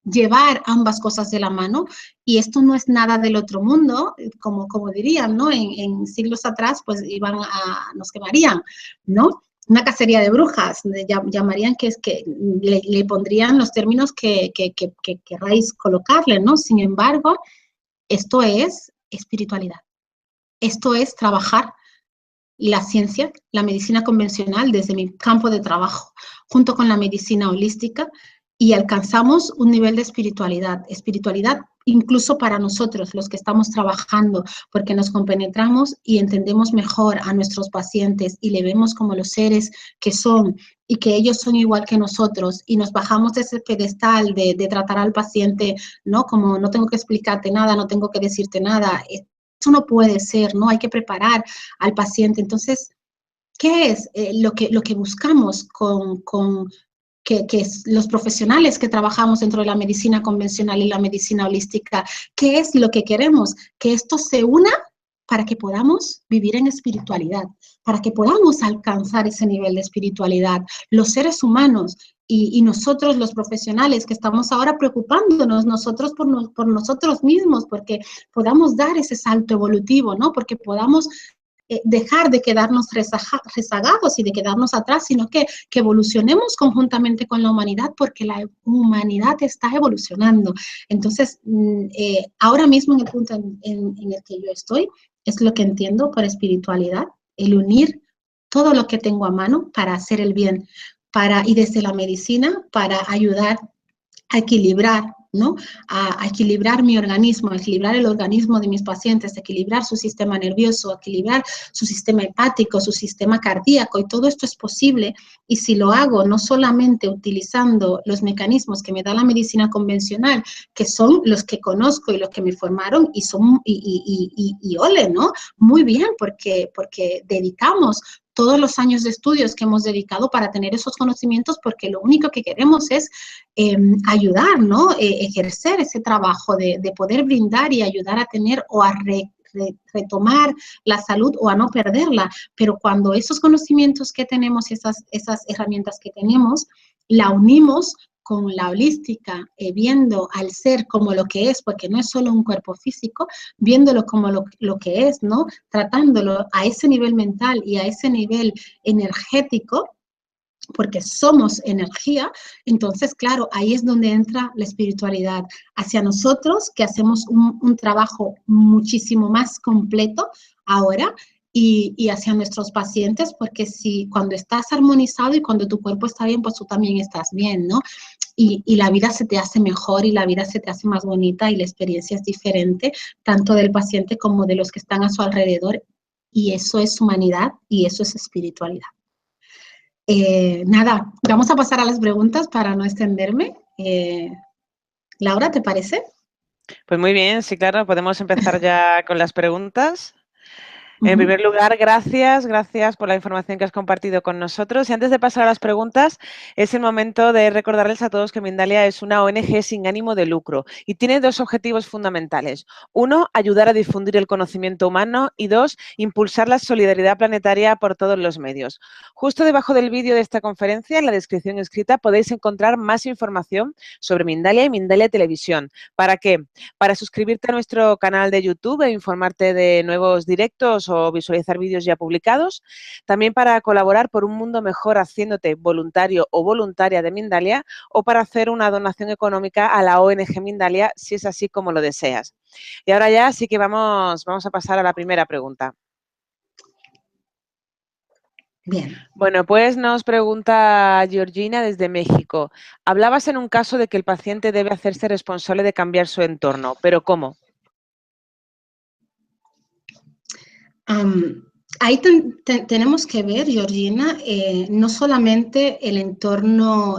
llevar ambas cosas de la mano y esto no es nada del otro mundo, como dirían, ¿no? En siglos atrás, pues nos quemarían, ¿no? Una cacería de brujas, llamarían que le pondrían los términos que queráis colocarle, ¿no? Sin embargo, esto es espiritualidad. Esto es trabajar la ciencia, la medicina convencional desde mi campo de trabajo, junto con la medicina holística, y alcanzamos un nivel de espiritualidad incluso para nosotros, los que estamos trabajando, porque nos compenetramos y entendemos mejor a nuestros pacientes y le vemos como los seres que son y que ellos son igual que nosotros y nos bajamos de ese pedestal de tratar al paciente, ¿no? Como no tengo que explicarte nada, no tengo que decirte nada. Eso no puede ser, ¿no? Hay que preparar al paciente. Entonces, ¿qué es lo que buscamos que los profesionales que trabajamos dentro de la medicina convencional y la medicina holística? ¿Qué es lo que queremos? Que esto se una para que podamos vivir en espiritualidad, para que podamos alcanzar ese nivel de espiritualidad. Los seres humanos y nosotros los profesionales que estamos ahora preocupándonos nosotros por nosotros mismos, porque podamos dar ese salto evolutivo, ¿no? Porque podamos dejar de quedarnos rezagados y de quedarnos atrás, sino que evolucionemos conjuntamente con la humanidad, porque la humanidad está evolucionando. Entonces, ahora mismo en el punto en el que yo estoy, es lo que entiendo por espiritualidad, el unir todo lo que tengo a mano para hacer el bien. y desde la medicina para ayudar a equilibrar, ¿no? A equilibrar mi organismo, a equilibrar el organismo de mis pacientes, a equilibrar su sistema nervioso, a equilibrar su sistema hepático, su sistema cardíaco, y todo esto es posible. Y si lo hago no solamente utilizando los mecanismos que me da la medicina convencional, que son los que conozco y los que me formaron, y ole, ¿no? Muy bien, porque dedicamos todos los años de estudios que hemos dedicado para tener esos conocimientos, porque lo único que queremos es ayudar, ¿no? Ejercer ese trabajo de poder brindar y ayudar a tener o a retomar la salud o a no perderla. Pero cuando esos conocimientos que tenemos, esas herramientas que tenemos, la unimos con la holística, viendo al ser como lo que es, porque no es solo un cuerpo físico, viéndolo como lo que es, ¿no? Tratándolo a ese nivel mental y a ese nivel energético, porque somos energía. Entonces, claro, ahí es donde entra la espiritualidad hacia nosotros, que hacemos un trabajo muchísimo más completo ahora, y hacia nuestros pacientes, porque si cuando estás armonizado y cuando tu cuerpo está bien, pues tú también estás bien, ¿no? Y la vida se te hace mejor y la vida se te hace más bonita y la experiencia es diferente, tanto del paciente como de los que están a su alrededor, y eso es humanidad y eso es espiritualidad. Nada, vamos a pasar a las preguntas para no extenderme. Laura, ¿te parece? Pues muy bien, sí, claro, podemos empezar ya con las preguntas. En primer lugar, gracias por la información que has compartido con nosotros. Y antes de pasar a las preguntas, es el momento de recordarles a todos que Mindalia es una ONG sin ánimo de lucro y tiene dos objetivos fundamentales. Uno, ayudar a difundir el conocimiento humano, y dos, impulsar la solidaridad planetaria por todos los medios. Justo debajo del vídeo de esta conferencia, en la descripción escrita, podéis encontrar más información sobre Mindalia y Mindalia Televisión. ¿Para qué? Para suscribirte a nuestro canal de YouTube e informarte de nuevos directos o visualizar vídeos ya publicados. También para colaborar por un mundo mejor haciéndote voluntario o voluntaria de Mindalia, o para hacer una donación económica a la ONG Mindalia, si es así como lo deseas. Y ahora ya sí que vamos a pasar a la primera pregunta. Bien. Bueno, pues nos pregunta Georgina desde México. Hablabas en un caso de que el paciente debe hacerse responsable de cambiar su entorno, pero ¿cómo? Ahí tenemos que ver, Georgina, no solamente el entorno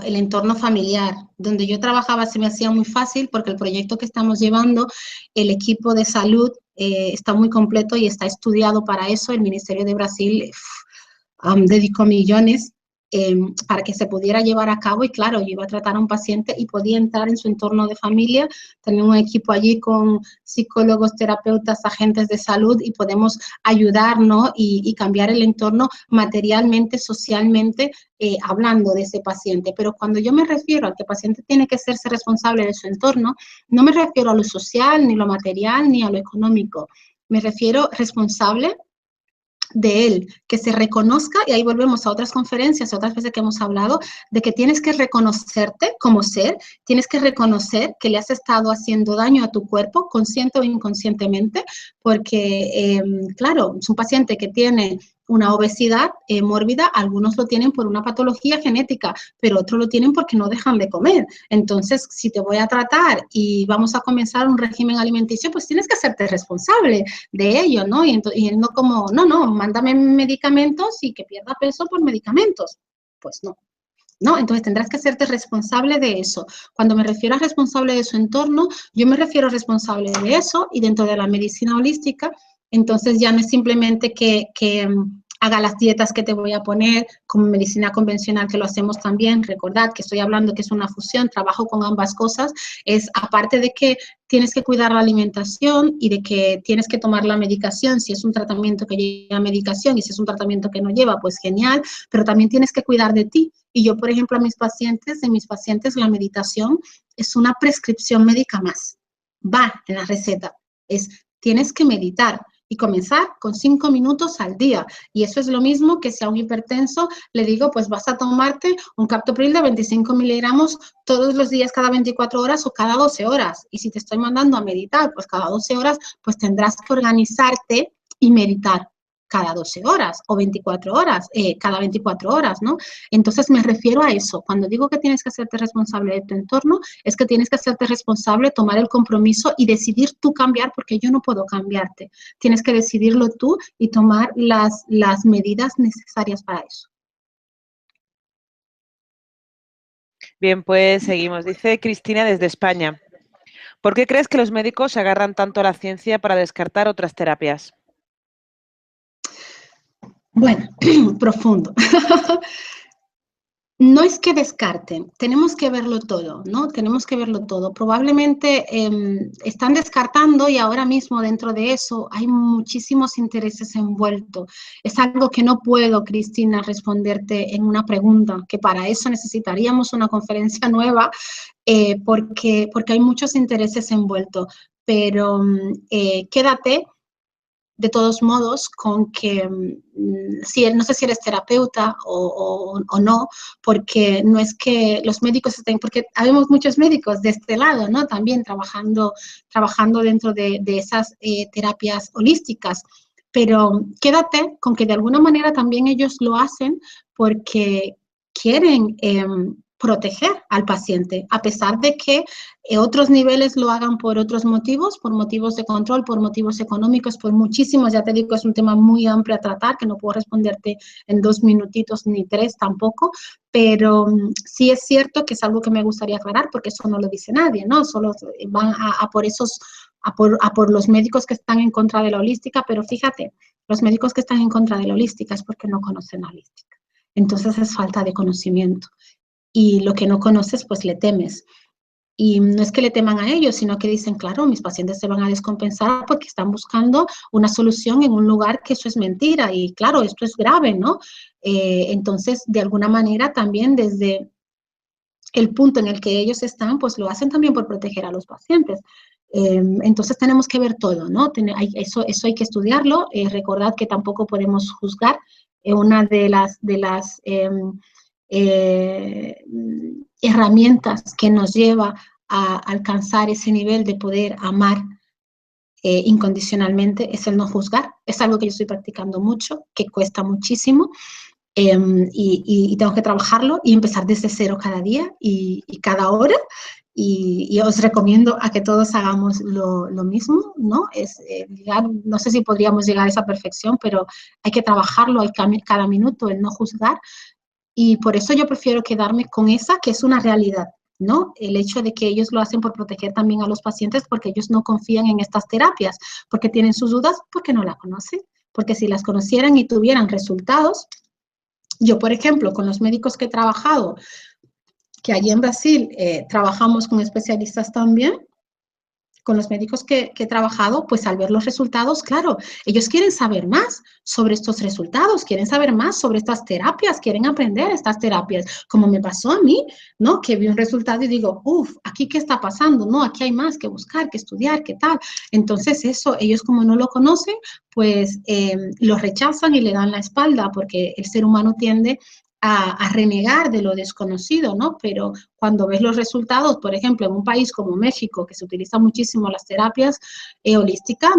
familiar. Donde yo trabajaba se me hacía muy fácil porque el proyecto que estamos llevando, el equipo de salud está muy completo y está estudiado para eso. El Ministerio de Brasil dedicó millones para que se pudiera llevar a cabo, y claro, yo iba a tratar a un paciente y podía entrar en su entorno de familia, tener un equipo allí con psicólogos, terapeutas, agentes de salud, y podemos ayudar, ¿no? y cambiar el entorno materialmente, socialmente, hablando de ese paciente. Pero cuando yo me refiero a que el paciente tiene que hacerse responsable de su entorno, no me refiero a lo social, ni lo material, ni a lo económico. Me refiero responsable de él, que se reconozca, y ahí volvemos a otras conferencias, a otras veces que hemos hablado, de que tienes que reconocerte como ser, tienes que reconocer que le has estado haciendo daño a tu cuerpo, consciente o inconscientemente, porque, claro, es un paciente que tiene una obesidad mórbida, algunos lo tienen por una patología genética, pero otros lo tienen porque no dejan de comer. Entonces, si te voy a tratar y vamos a comenzar un régimen alimenticio, pues tienes que hacerte responsable de ello, ¿no? Y no como, no, mándame medicamentos y que pierda peso por medicamentos. Pues no. ¿No? Entonces tendrás que hacerte responsable de eso. Cuando me refiero a responsable de su entorno, yo me refiero a responsable de eso, y dentro de la medicina holística, entonces ya no es simplemente que haga las dietas que te voy a poner, como medicina convencional, que lo hacemos también. Recordad que estoy hablando que es una fusión, trabajo con ambas cosas. Es aparte de que tienes que cuidar la alimentación y de que tienes que tomar la medicación, si es un tratamiento que lleva medicación, y si es un tratamiento que no lleva, pues genial, pero también tienes que cuidar de ti. Y yo, por ejemplo, a mis pacientes, la meditación es una prescripción médica más. Va en la receta. Tienes que meditar y comenzar con 5 minutos al día. Y eso es lo mismo que si a un hipertenso le digo, pues vas a tomarte un captopril de 25 miligramos todos los días, cada 24 horas o cada 12 horas. Y si te estoy mandando a meditar, pues cada 12 horas, pues tendrás que organizarte y meditar. cada 12 horas o 24 horas, cada 24 horas, ¿no? Entonces me refiero a eso. Cuando digo que tienes que hacerte responsable de tu entorno, es que tienes que hacerte responsable, tomar el compromiso y decidir tú cambiar, porque yo no puedo cambiarte. Tienes que decidirlo tú y tomar las medidas necesarias para eso. Bien, pues seguimos. Dice Cristina desde España. ¿Por qué crees que los médicos se agarran tanto a la ciencia para descartar otras terapias? Bueno, profundo. No es que descarten, tenemos que verlo todo, ¿no? Tenemos que verlo todo. Probablemente están descartando y ahora mismo dentro de eso hay muchísimos intereses envueltos. Es algo que no puedo, Cristina, responderte en una pregunta, que para eso necesitaríamos una conferencia nueva, porque hay muchos intereses envueltos. Pero quédate de todos modos, con que no sé si eres terapeuta o no, porque no es que los médicos estén, porque habemos muchos médicos de este lado, ¿no? También trabajando dentro de esas terapias holísticas. Pero quédate con que de alguna manera también ellos lo hacen porque quieren proteger al paciente, a pesar de que otros niveles lo hagan por otros motivos, por motivos de control, por motivos económicos, por muchísimos. Ya te digo, es un tema muy amplio a tratar, que no puedo responderte en 2 minutitos ni 3 tampoco, pero sí es cierto que es algo que me gustaría aclarar, porque eso no lo dice nadie, ¿no? Solo van a por esos, a por los médicos que están en contra de la holística, pero fíjate, los médicos que están en contra de la holística es porque no conocen la holística. Entonces es falta de conocimiento. Y lo que no conoces, pues le temes. Y no es que le teman a ellos, sino que dicen, claro, mis pacientes se van a descompensar porque están buscando una solución en un lugar que eso es mentira. Y claro, esto es grave, ¿no? Entonces, de alguna manera, también desde el punto en el que ellos están, pues lo hacen también por proteger a los pacientes. Entonces tenemos que ver todo, ¿no? Eso hay que estudiarlo. Recordad que tampoco podemos juzgar. Una de las herramientas que nos lleva a alcanzar ese nivel de poder amar incondicionalmente es el no juzgar. Es algo que yo estoy practicando mucho, que cuesta muchísimo, y tengo que trabajarlo y empezar desde cero cada día y cada hora. Y os recomiendo a que todos hagamos lo mismo, ¿no? No sé si podríamos llegar a esa perfección, pero hay que trabajarlo, hay cada minuto, el no juzgar. Y por eso yo prefiero quedarme con esa, que es una realidad, ¿no? El hecho de que ellos lo hacen por proteger también a los pacientes, porque ellos no confían en estas terapias, porque tienen sus dudas, porque no la conocen. Porque si las conocieran y tuvieran resultados, yo, por ejemplo, con los médicos que he trabajado, que allí en Brasil trabajamos con especialistas también, con los médicos que he trabajado, pues al ver los resultados, claro, ellos quieren saber más sobre estos resultados, quieren saber más sobre estas terapias, quieren aprender estas terapias, como me pasó a mí, ¿no? Que vi un resultado y digo, uff, ¿aquí qué está pasando? No, aquí hay más que buscar, que estudiar, qué tal. Entonces eso, ellos como no lo conocen, pues lo rechazan y le dan la espalda, porque el ser humano tiende a renegar de lo desconocido, ¿no? Pero cuando ves los resultados, por ejemplo, en un país como México, que se utilizan muchísimo las terapias holísticas,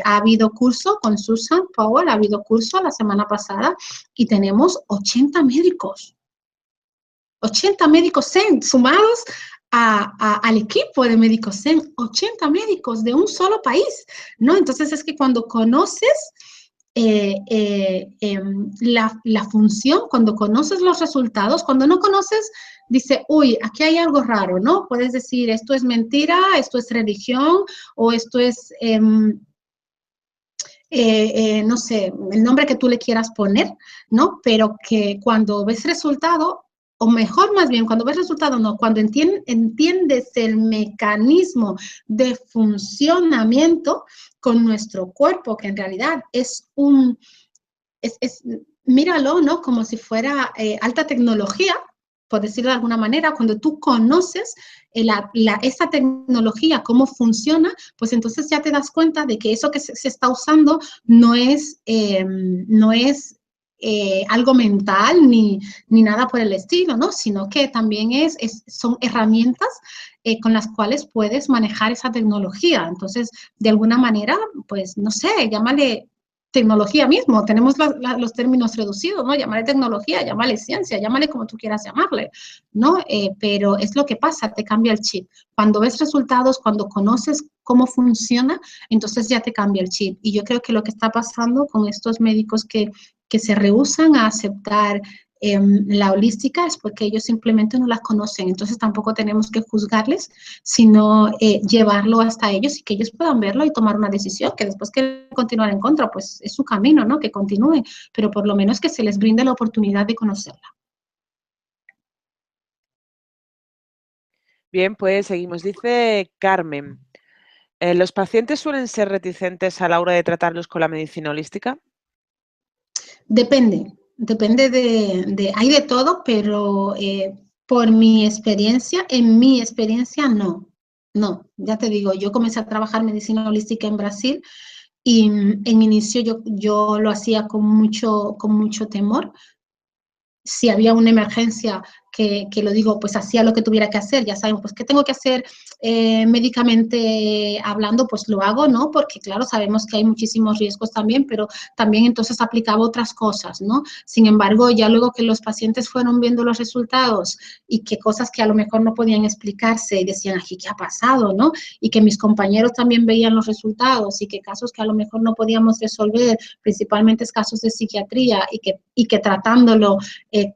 ha habido curso con Susan Powell, ha habido curso la semana pasada y tenemos 80 médicos Zen sumados al equipo de médicos Zen, 80 médicos de un solo país, ¿no? Entonces es que cuando conoces la función, cuando conoces los resultados, cuando no conoces, dice, uy, aquí hay algo raro, ¿no? Puedes decir, esto es mentira, esto es religión, o esto es, no sé, el nombre que tú le quieras poner, ¿no? Pero que cuando ves resultado, o mejor más bien, cuando ves resultado, no, cuando entiendes el mecanismo de funcionamiento con nuestro cuerpo, que en realidad es míralo, ¿no? Como si fuera alta tecnología, por decirlo de alguna manera, cuando tú conoces esa tecnología, cómo funciona, pues entonces ya te das cuenta de que eso que se está usando no es algo mental ni nada por el estilo, ¿no? Sino que también son herramientas con las cuales puedes manejar esa tecnología. Entonces, de alguna manera, pues, no sé, llámale tecnología mismo, tenemos los términos reducidos, ¿no? Llámale tecnología, llámale ciencia, llámale como tú quieras llamarle, ¿no? Pero es lo que pasa, te cambia el chip. Cuando ves resultados, cuando conoces cómo funciona, entonces ya te cambia el chip. Y yo creo que lo que está pasando con estos médicos que se rehúsan a aceptar la holística es porque ellos simplemente no la conocen, entonces tampoco tenemos que juzgarles, sino llevarlo hasta ellos y que ellos puedan verlo y tomar una decisión, que después que continuar en contra, pues es su camino, ¿no? Que continúen, pero por lo menos que se les brinde la oportunidad de conocerla. Bien, pues seguimos. Dice Carmen, ¿los pacientes suelen ser reticentes a la hora de tratarlos con la medicina holística? Depende hay de todo, pero por mi experiencia, en mi experiencia no, ya te digo, yo comencé a trabajar medicina holística en Brasil y en inicio yo lo hacía con mucho temor. Si había una emergencia, que lo digo, pues hacía lo que tuviera que hacer, ya saben, pues qué tengo que hacer médicamente hablando, pues lo hago, ¿no? Porque claro, sabemos que hay muchísimos riesgos también, pero también entonces aplicaba otras cosas, ¿no? Sin embargo, ya luego que los pacientes fueron viendo los resultados y que cosas que a lo mejor no podían explicarse y decían, aquí, ¿qué ha pasado, no? Y que mis compañeros también veían los resultados y que casos que a lo mejor no podíamos resolver, principalmente casos de psiquiatría y que tratándolo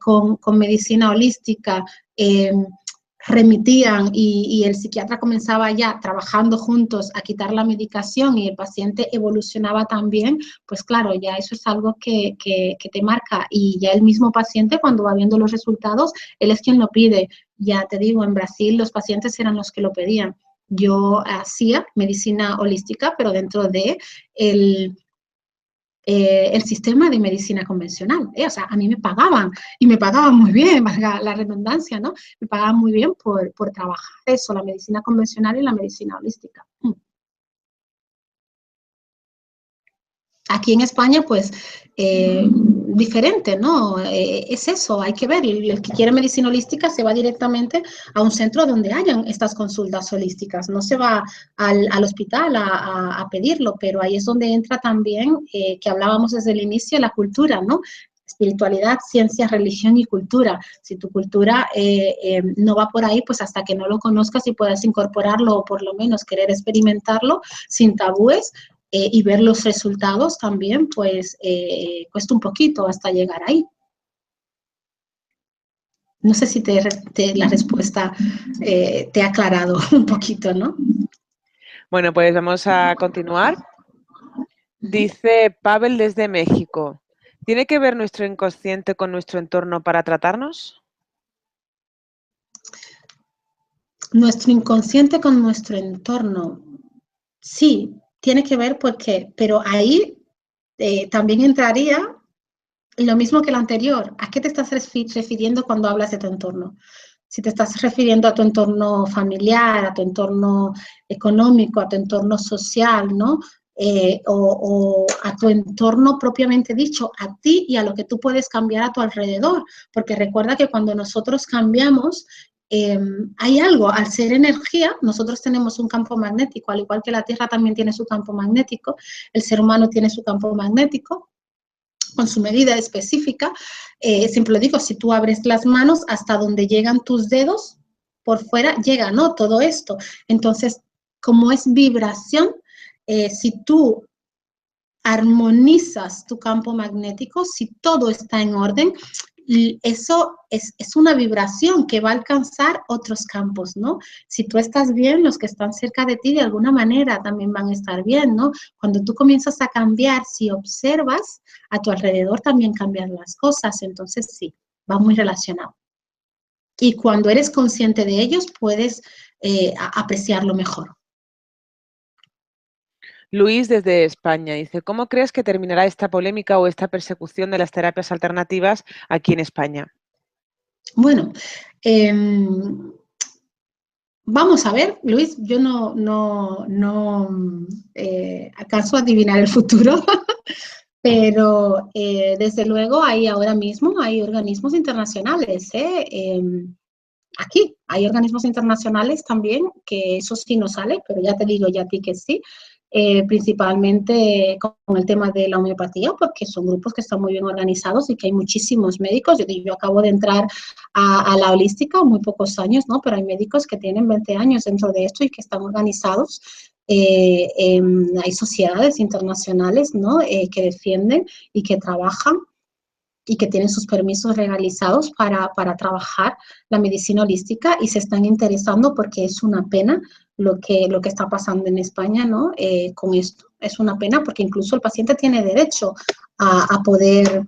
con medicina holística, remitían y el psiquiatra comenzaba ya trabajando juntos a quitar la medicación y el paciente evolucionaba también, pues claro, ya eso es algo que te marca y ya el mismo paciente cuando va viendo los resultados, él es quien lo pide. Ya te digo, en Brasil los pacientes eran los que lo pedían. Yo hacía medicina holística, pero dentro de el sistema de medicina convencional. O sea, a mí me pagaban y me pagaban muy bien, valga la redundancia, ¿no? Me pagaban muy bien por trabajar eso, la medicina convencional y la medicina holística. Aquí en España, pues, diferente, ¿no? Es eso, hay que ver. El que quiere medicina holística se va directamente a un centro donde hayan estas consultas holísticas. No se va al hospital a pedirlo, pero ahí es donde entra también, que hablábamos desde el inicio, la cultura, ¿no? Espiritualidad, ciencia, religión y cultura. Si tu cultura no va por ahí, pues hasta que no lo conozcas y puedas incorporarlo o por lo menos querer experimentarlo sin tabúes, y ver los resultados también, pues cuesta un poquito hasta llegar ahí. No sé si la respuesta te ha aclarado un poquito, ¿no? Bueno, pues vamos a continuar. Dice Pavel desde México, ¿tiene que ver nuestro inconsciente con nuestro entorno para tratarnos? Nuestro inconsciente con nuestro entorno, sí, tiene que ver porque, pero ahí también entraría lo mismo que el anterior. ¿A qué te estás refiriendo cuando hablas de tu entorno? Si te estás refiriendo a tu entorno familiar, a tu entorno económico, a tu entorno social, ¿no? O a tu entorno propiamente dicho, a ti y a lo que tú puedes cambiar a tu alrededor. Porque recuerda que cuando nosotros cambiamos, hay algo, al ser energía, nosotros tenemos un campo magnético, al igual que la Tierra también tiene su campo magnético, el ser humano tiene su campo magnético, con su medida específica. Siempre lo digo, si tú abres las manos hasta donde llegan tus dedos, por fuera llega, ¿no? Todo esto. Entonces, como es vibración, si tú armonizas tu campo magnético, si todo está en orden, eso es una vibración que va a alcanzar otros campos, ¿no? Si tú estás bien, los que están cerca de ti de alguna manera también van a estar bien, ¿no? Cuando tú comienzas a cambiar, si observas a tu alrededor, también cambian las cosas, entonces sí, va muy relacionado. Y cuando eres consciente de ellos, puedes apreciarlo mejor. Luis desde España dice, ¿cómo crees que terminará esta polémica o esta persecución de las terapias alternativas aquí en España? Bueno, vamos a ver, Luis, yo no acaso adivinar el futuro, pero desde luego hay ahora mismo, hay organismos internacionales, aquí hay organismos internacionales también, que eso sí no sale, pero ya te digo ya a ti que sí, principalmente con el tema de la homeopatía, porque son grupos que están muy bien organizados y que hay muchísimos médicos. Yo acabo de entrar a la holística, muy pocos años, ¿no? Pero hay médicos que tienen 20 años dentro de esto y que están organizados. Hay sociedades internacionales, ¿no? Que defienden y que trabajan y que tienen sus permisos legalizados para trabajar la medicina holística y se están interesando porque es una pena lo que está pasando en España, ¿no? Con esto. Es una pena porque incluso el paciente tiene derecho a poder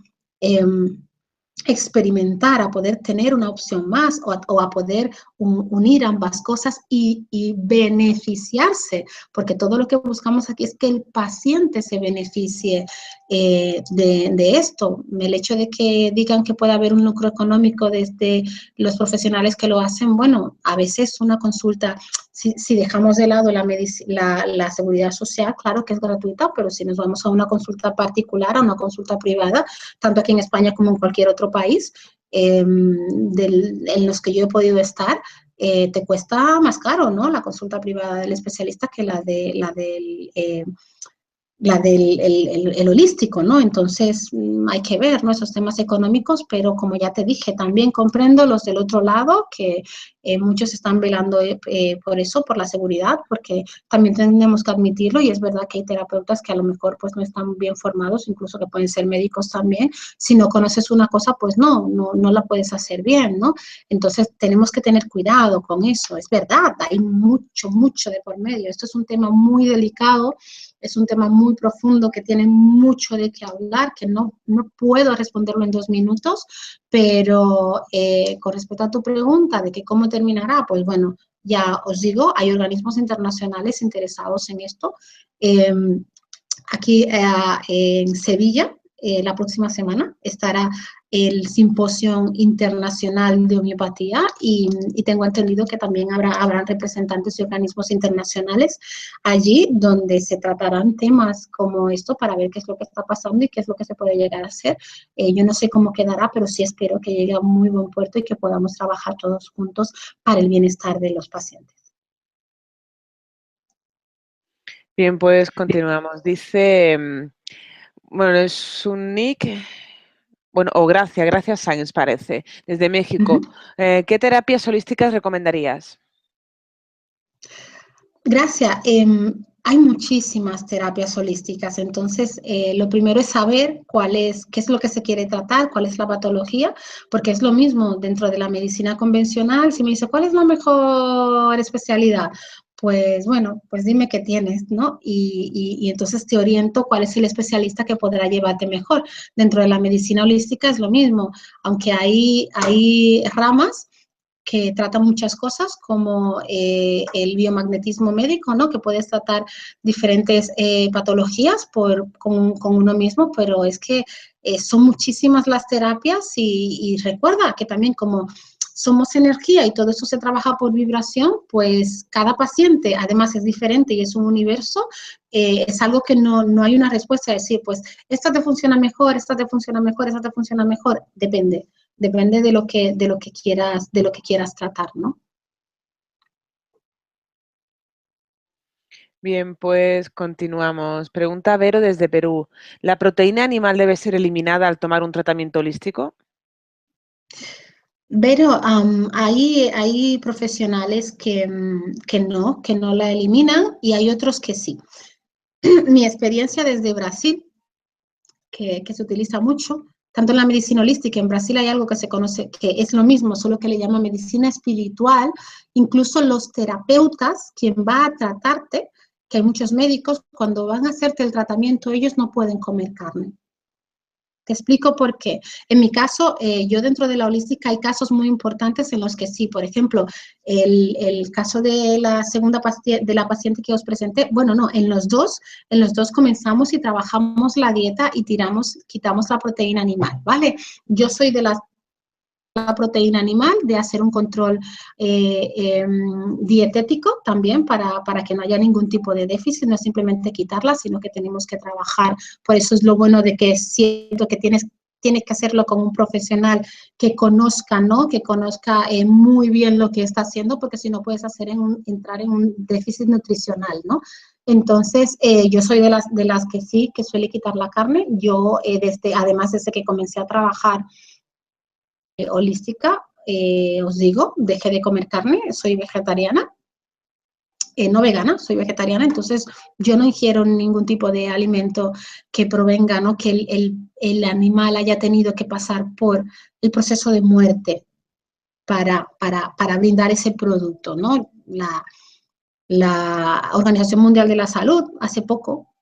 experimentar, a poder tener una opción más o a poder unir ambas cosas y beneficiarse, porque todo lo que buscamos aquí es que el paciente se beneficie de esto. El hecho de que digan que puede haber un lucro económico desde los profesionales que lo hacen, bueno, a veces una consulta, si dejamos de lado la seguridad social, claro que es gratuita, pero si nos vamos a una consulta particular, a una consulta privada, tanto aquí en España como en cualquier otro país, en los que yo he podido estar, te cuesta más caro, ¿no? La consulta privada del especialista que la del el holístico, ¿no? Entonces hay que ver, ¿no? Esos temas económicos, pero como ya te dije, también comprendo los del otro lado, que muchos están velando por eso, por la seguridad, porque también tenemos que admitirlo y es verdad que hay terapeutas que a lo mejor pues no están bien formados, incluso que pueden ser médicos también. Si no conoces una cosa, pues no la puedes hacer bien, ¿no? Entonces tenemos que tener cuidado con eso. Es verdad, hay mucho de por medio. Esto es un tema muy delicado. Es un tema muy profundo que tiene mucho de qué hablar, que no puedo responderlo en 2 minutos, pero con respecto a tu pregunta de que cómo terminará, pues bueno, ya os digo, hay organismos internacionales interesados en esto. Aquí en Sevilla, la próxima semana, estará el Simposio Internacional de Homeopatía y tengo entendido que también habrán representantes de organismos internacionales allí donde se tratarán temas como esto para ver qué es lo que está pasando y qué es lo que se puede llegar a hacer. Yo no sé cómo quedará, pero sí espero que llegue a un muy buen puerto y que podamos trabajar todos juntos para el bienestar de los pacientes. Bien, pues continuamos. Dice, bueno, es un nick, bueno, o Gracia Sáenz parece, desde México. ¿Qué terapias holísticas recomendarías? Gracias. Hay muchísimas terapias holísticas, entonces lo primero es saber qué es lo que se quiere tratar, cuál es la patología, porque es lo mismo dentro de la medicina convencional. Si me dice, ¿cuál es la mejor especialidad? Pues bueno, pues dime qué tienes, ¿no? Y entonces te oriento cuál es el especialista que podrá llevarte mejor. Dentro de la medicina holística es lo mismo, aunque hay ramas que trata muchas cosas, como el biomagnetismo médico, ¿no? Que puedes tratar diferentes patologías con uno mismo, pero es que son muchísimas las terapias y recuerda que también como somos energía y todo eso se trabaja por vibración, pues cada paciente además es diferente y es un universo, es algo que no hay una respuesta a decir, pues esta te funciona mejor, esta te funciona mejor, esta te funciona mejor, depende de lo que quieras tratar, ¿no? Bien, pues continuamos. Pregunta Vero desde Perú. ¿La proteína animal debe ser eliminada al tomar un tratamiento holístico? Pero hay profesionales que no la eliminan y hay otros que sí. Mi experiencia desde Brasil, que se utiliza mucho, tanto en la medicina holística, en Brasil hay algo que se conoce, que es lo mismo, solo que le llama medicina espiritual. Incluso los terapeutas, quien va a tratarte, que hay muchos médicos, cuando van a hacerte el tratamiento, ellos no pueden comer carne. Te explico por qué. En mi caso, yo dentro de la holística hay casos muy importantes en los que sí, por ejemplo, el caso de la segunda de la paciente que os presenté, bueno, no, en los dos comenzamos y trabajamos la dieta y quitamos la proteína animal, ¿vale? Yo soy de la proteína animal, de hacer un control dietético también para que no haya ningún tipo de déficit, no es simplemente quitarla, sino que tenemos que trabajar. Por eso es lo bueno de que siento que tienes tiene que hacerlo con un profesional que conozca, ¿no? Que conozca muy bien lo que está haciendo, porque si no puedes entrar en un déficit nutricional, ¿no? Entonces, yo soy de las que sí, que suele quitar la carne. Yo, además, desde que comencé a trabajar holística, os digo, dejé de comer carne, soy vegetariana. No vegana, soy vegetariana, entonces yo no ingiero ningún tipo de alimento que provenga, ¿no? Que el animal haya tenido que pasar por el proceso de muerte para brindar ese producto, ¿no? La Organización Mundial de la Salud, hace poco,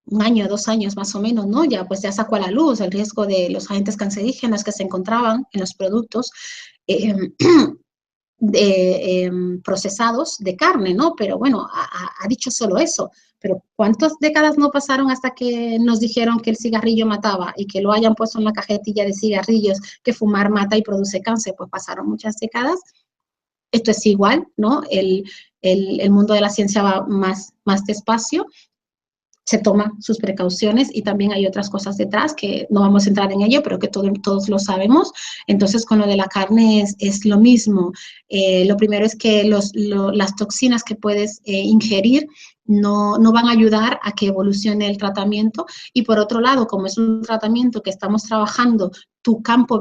1 año, 2 años más o menos, ¿no? Ya sacó a la luz el riesgo de los agentes cancerígenos que se encontraban en los productos. Procesados de carne, ¿no? Pero bueno, ha dicho solo eso. Pero ¿cuántas décadas no pasaron hasta que nos dijeron que el cigarrillo mataba y que lo hayan puesto en la cajetilla de cigarrillos, que fumar mata y produce cáncer? Pues pasaron muchas décadas. Esto es igual, ¿no? El mundo de la ciencia va más despacio, se toman sus precauciones y también hay otras cosas detrás que no vamos a entrar en ello, pero que todos lo sabemos. Entonces, con lo de la carne es lo mismo. Lo primero es que las toxinas que puedes ingerir no van a ayudar a que evolucione el tratamiento. Y por otro lado, como es un tratamiento que estamos trabajando tu campo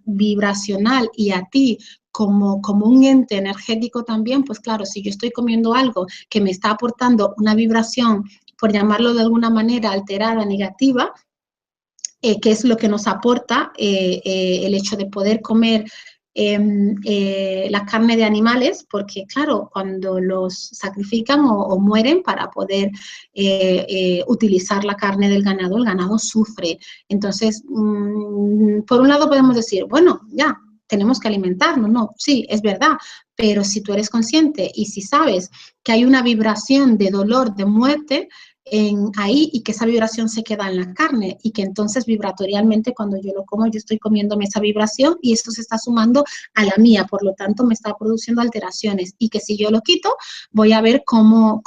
vibracional y a ti como un ente energético también, pues claro, si yo estoy comiendo algo que me está aportando una vibración, por llamarlo de alguna manera, alterada, negativa, que es lo que nos aporta el hecho de poder comer la carne de animales, porque claro, cuando los sacrifican o mueren para poder utilizar la carne del ganado, el ganado sufre. Entonces, por un lado podemos decir, bueno, ya, tenemos que alimentarnos, no, sí, es verdad, pero si tú eres consciente y si sabes que hay una vibración de dolor, de muerte, ahí y que esa vibración se queda en la carne y que entonces vibratorialmente cuando yo lo como yo estoy comiéndome esa vibración y esto se está sumando a la mía, por lo tanto me está produciendo alteraciones y que si yo lo quito voy a ver cómo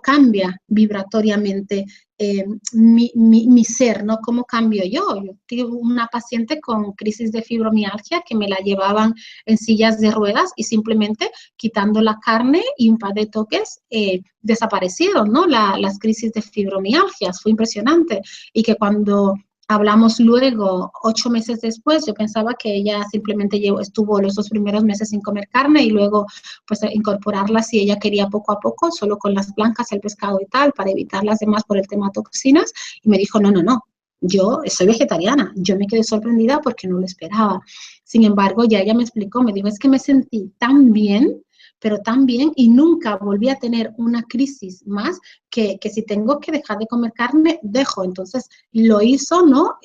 cambia vibratoriamente mi ser, ¿no? ¿Cómo cambio yo? Yo tengo una paciente con crisis de fibromialgia que me la llevaban en sillas de ruedas y simplemente quitando la carne y un par de toques desaparecieron, ¿no? Las crisis de fibromialgia, fue impresionante. Y que cuando hablamos luego, 8 meses después, yo pensaba que ella simplemente estuvo los 2 primeros meses sin comer carne y luego pues incorporarla si ella quería poco a poco, solo con las blancas, el pescado y tal, para evitar las demás por el tema toxinas. Y me dijo, no, yo soy vegetariana. Yo me quedé sorprendida porque no lo esperaba. Sin embargo, ya ella me explicó, me dijo, es que me sentí tan bien, pero tan bien y nunca volví a tener una crisis más que si tengo que dejar de comer carne, dejo. Entonces, lo hizo, ¿no?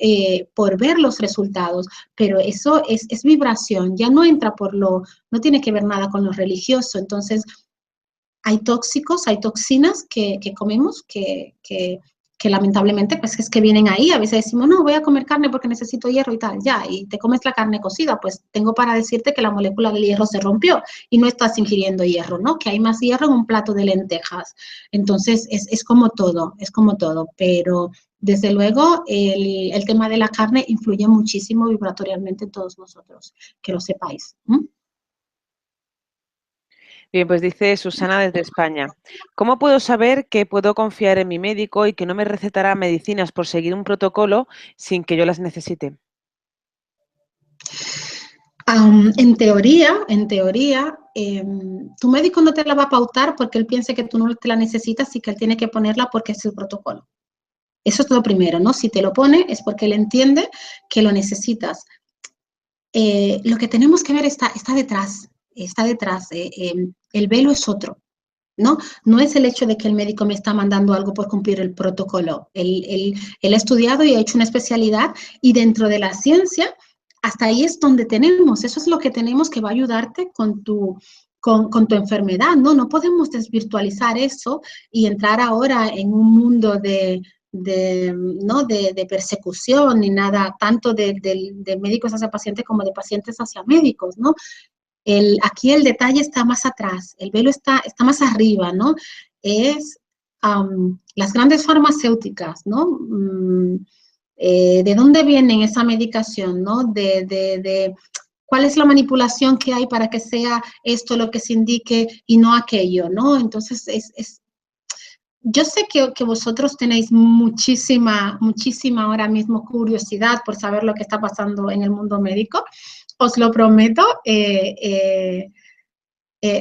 Por ver los resultados, pero eso es vibración, ya no entra no tiene que ver nada con lo religioso. Entonces, hay tóxicos, hay toxinas que comemos que lamentablemente pues es que vienen ahí. A veces decimos, no, voy a comer carne porque necesito hierro y tal, ya, y te comes la carne cocida, pues tengo para decirte que la molécula del hierro se rompió y no estás ingiriendo hierro, ¿no? Que hay más hierro en un plato de lentejas. Entonces, es como todo, pero desde luego el tema de la carne influye muchísimo vibratorialmente en todos nosotros, que lo sepáis. Bien, pues dice Susana desde España. ¿Cómo puedo saber que puedo confiar en mi médico y que no me recetará medicinas por seguir un protocolo sin que yo las necesite? En teoría, tu médico no te la va a pautar porque él piense que tú no te la necesitas y que él tiene que ponerla porque es el protocolo. Eso es lo primero, ¿no? Si te lo pone es porque él entiende que lo necesitas. Lo que tenemos que ver está detrás. El velo es otro, ¿no? No es el hecho de que el médico me está mandando algo por cumplir el protocolo. Él ha estudiado y ha hecho una especialidad y dentro de la ciencia, hasta ahí es donde tenemos. Eso es lo que tenemos que va a ayudarte con tu enfermedad, ¿no? No podemos desvirtualizar eso y entrar ahora en un mundo ¿no? de persecución ni nada, tanto de médicos hacia pacientes como de pacientes hacia médicos, ¿no? Aquí el detalle está más atrás, el velo está más arriba, ¿no? Es las grandes farmacéuticas, ¿no? de dónde viene esa medicación, ¿no? Cuál es la manipulación que hay para que sea esto lo que se indique y no aquello, ¿no? Entonces, yo sé que vosotros tenéis muchísima ahora mismo curiosidad por saber lo que está pasando en el mundo médico, os lo prometo.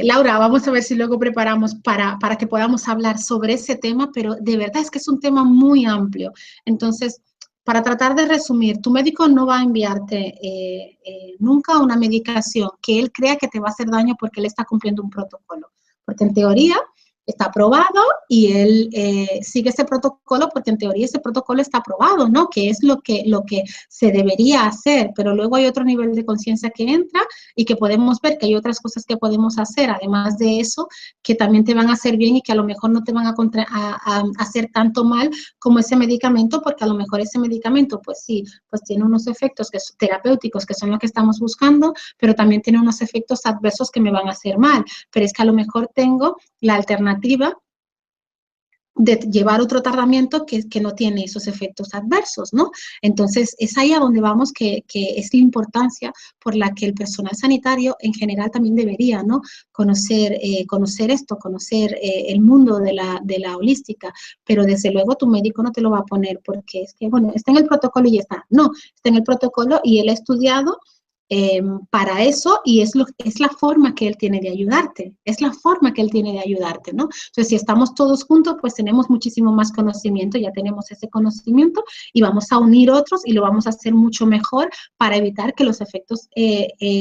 Laura, vamos a ver si luego preparamos para que podamos hablar sobre ese tema, pero de verdad es que es un tema muy amplio. Entonces, para tratar de resumir, tu médico no va a enviarte nunca una medicación que él crea que te va a hacer daño porque él está cumpliendo un protocolo. Porque en teoría está aprobado y él sigue ese protocolo porque en teoría ese protocolo está aprobado, ¿no? Que es lo que se debería hacer, pero luego hay otro nivel de conciencia que entra y que podemos ver que hay otras cosas que podemos hacer, además de eso, que también te van a hacer bien y que a lo mejor no te van a hacer tanto mal como ese medicamento, porque a lo mejor ese medicamento, pues sí, pues tiene unos efectos terapéuticos que son los que estamos buscando, pero también tiene unos efectos adversos que me van a hacer mal, pero es que a lo mejor tengo la alternativa de llevar otro tratamiento que no tiene esos efectos adversos, ¿no? Entonces, es ahí a donde vamos que es la importancia por la que el personal sanitario en general también debería, ¿no? Conocer esto, conocer el mundo de la holística, pero desde luego tu médico no te lo va a poner porque es que, bueno, está en el protocolo y ya está. No, está en el protocolo y él ha estudiado para eso y es la forma que él tiene de ayudarte, es la forma que él tiene de ayudarte, ¿no? Entonces, si estamos todos juntos, pues tenemos muchísimo más conocimiento, ya tenemos ese conocimiento y vamos a unir otros y lo vamos a hacer mucho mejor para evitar que los efectos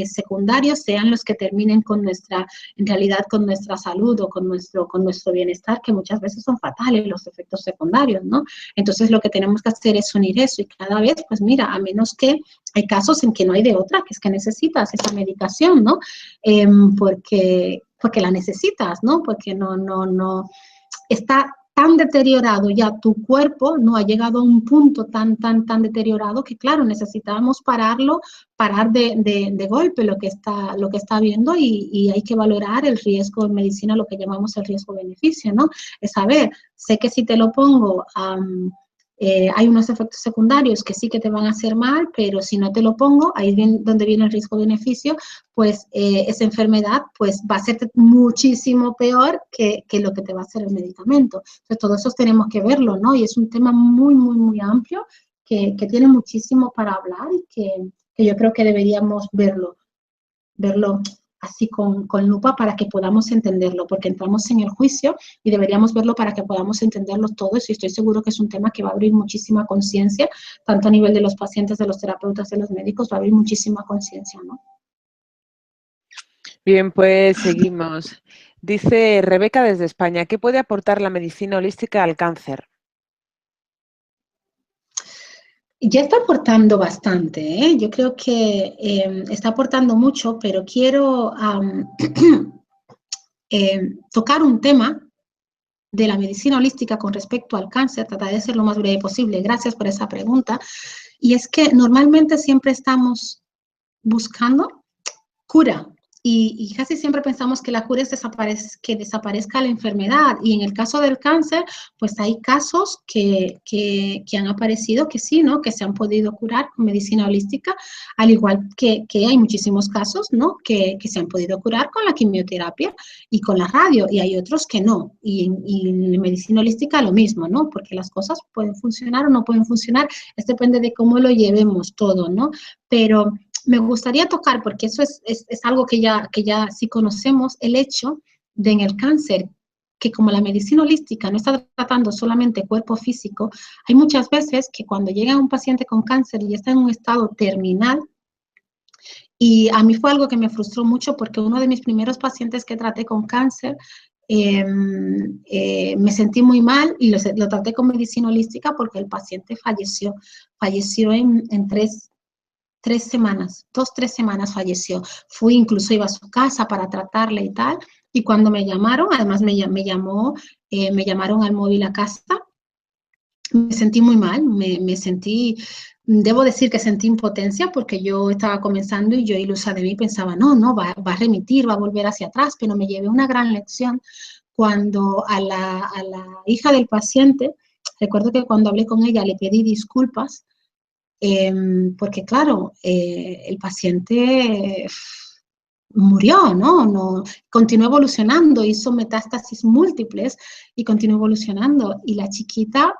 secundarios sean los que terminen en realidad con nuestra salud o con nuestro bienestar, que muchas veces son fatales los efectos secundarios, ¿no? Entonces, lo que tenemos que hacer es unir eso y cada vez, pues mira, a menos que hay casos en que no hay de otra, que es que necesitas esa medicación, ¿no? Porque la necesitas, ¿no? Porque no, está tan deteriorado ya tu cuerpo, no ha llegado a un punto tan deteriorado que, claro, necesitamos parar de golpe lo que está viendo y hay que valorar el riesgo en medicina, lo que llamamos el riesgo-beneficio, ¿no? Es saber, sé que si te lo pongo hay unos efectos secundarios que sí que te van a hacer mal, pero si no te lo pongo, ahí es donde viene el riesgo-beneficio, pues esa enfermedad pues va a ser muchísimo peor que lo que te va a hacer el medicamento. Entonces, todo eso tenemos que verlo, ¿no? Y es un tema muy amplio que tiene muchísimo para hablar y que yo creo que deberíamos verlo así con lupa para que podamos entenderlo, porque entramos en el juicio y deberíamos verlo para que podamos entenderlo todos y estoy seguro que es un tema que va a abrir muchísima conciencia, tanto a nivel de los pacientes, de los terapeutas, de los médicos, va a abrir muchísima conciencia, ¿no? Bien, pues seguimos. Dice Rebeca desde España, ¿qué puede aportar la medicina holística al cáncer? Ya está aportando bastante, ¿eh? Yo creo que está aportando mucho, pero quiero tocar un tema de la medicina holística con respecto al cáncer, tratar de ser lo más breve posible. Gracias por esa pregunta. Y es que normalmente siempre estamos buscando cura. Y casi siempre pensamos que la cura es que desaparezca la enfermedad. Y en el caso del cáncer, pues hay casos que han aparecido que sí, ¿no? Que se han podido curar con medicina holística, al igual que hay muchísimos casos, ¿no? Que se han podido curar con la quimioterapia y con la radio, y hay otros que no. Y en medicina holística lo mismo, ¿no? Porque las cosas pueden funcionar o no pueden funcionar, depende de cómo lo llevemos todo, ¿no? Pero me gustaría tocar, porque eso es algo que ya sí conocemos, el hecho de en el cáncer, que como la medicina holística no está tratando solamente cuerpo físico, hay muchas veces que cuando llega un paciente con cáncer y está en un estado terminal, y a mí fue algo que me frustró mucho porque uno de mis primeros pacientes que traté con cáncer, me sentí muy mal y lo traté con medicina holística porque el paciente falleció en 3 semanas, 2, 3 semanas falleció. Fui, incluso iba a su casa para tratarle y tal, y cuando me llamaron, además me llamaron al móvil a casa, me sentí muy mal, debo decir que sentí impotencia porque yo estaba comenzando y yo ilusa de mí pensaba, no, va a remitir, va a volver hacia atrás, pero me llevé una gran lección cuando a la hija del paciente, recuerdo que cuando hablé con ella le pedí disculpas porque claro, el paciente murió, ¿no? No, continuó evolucionando, hizo metástasis múltiples y continuó evolucionando. Y la chiquita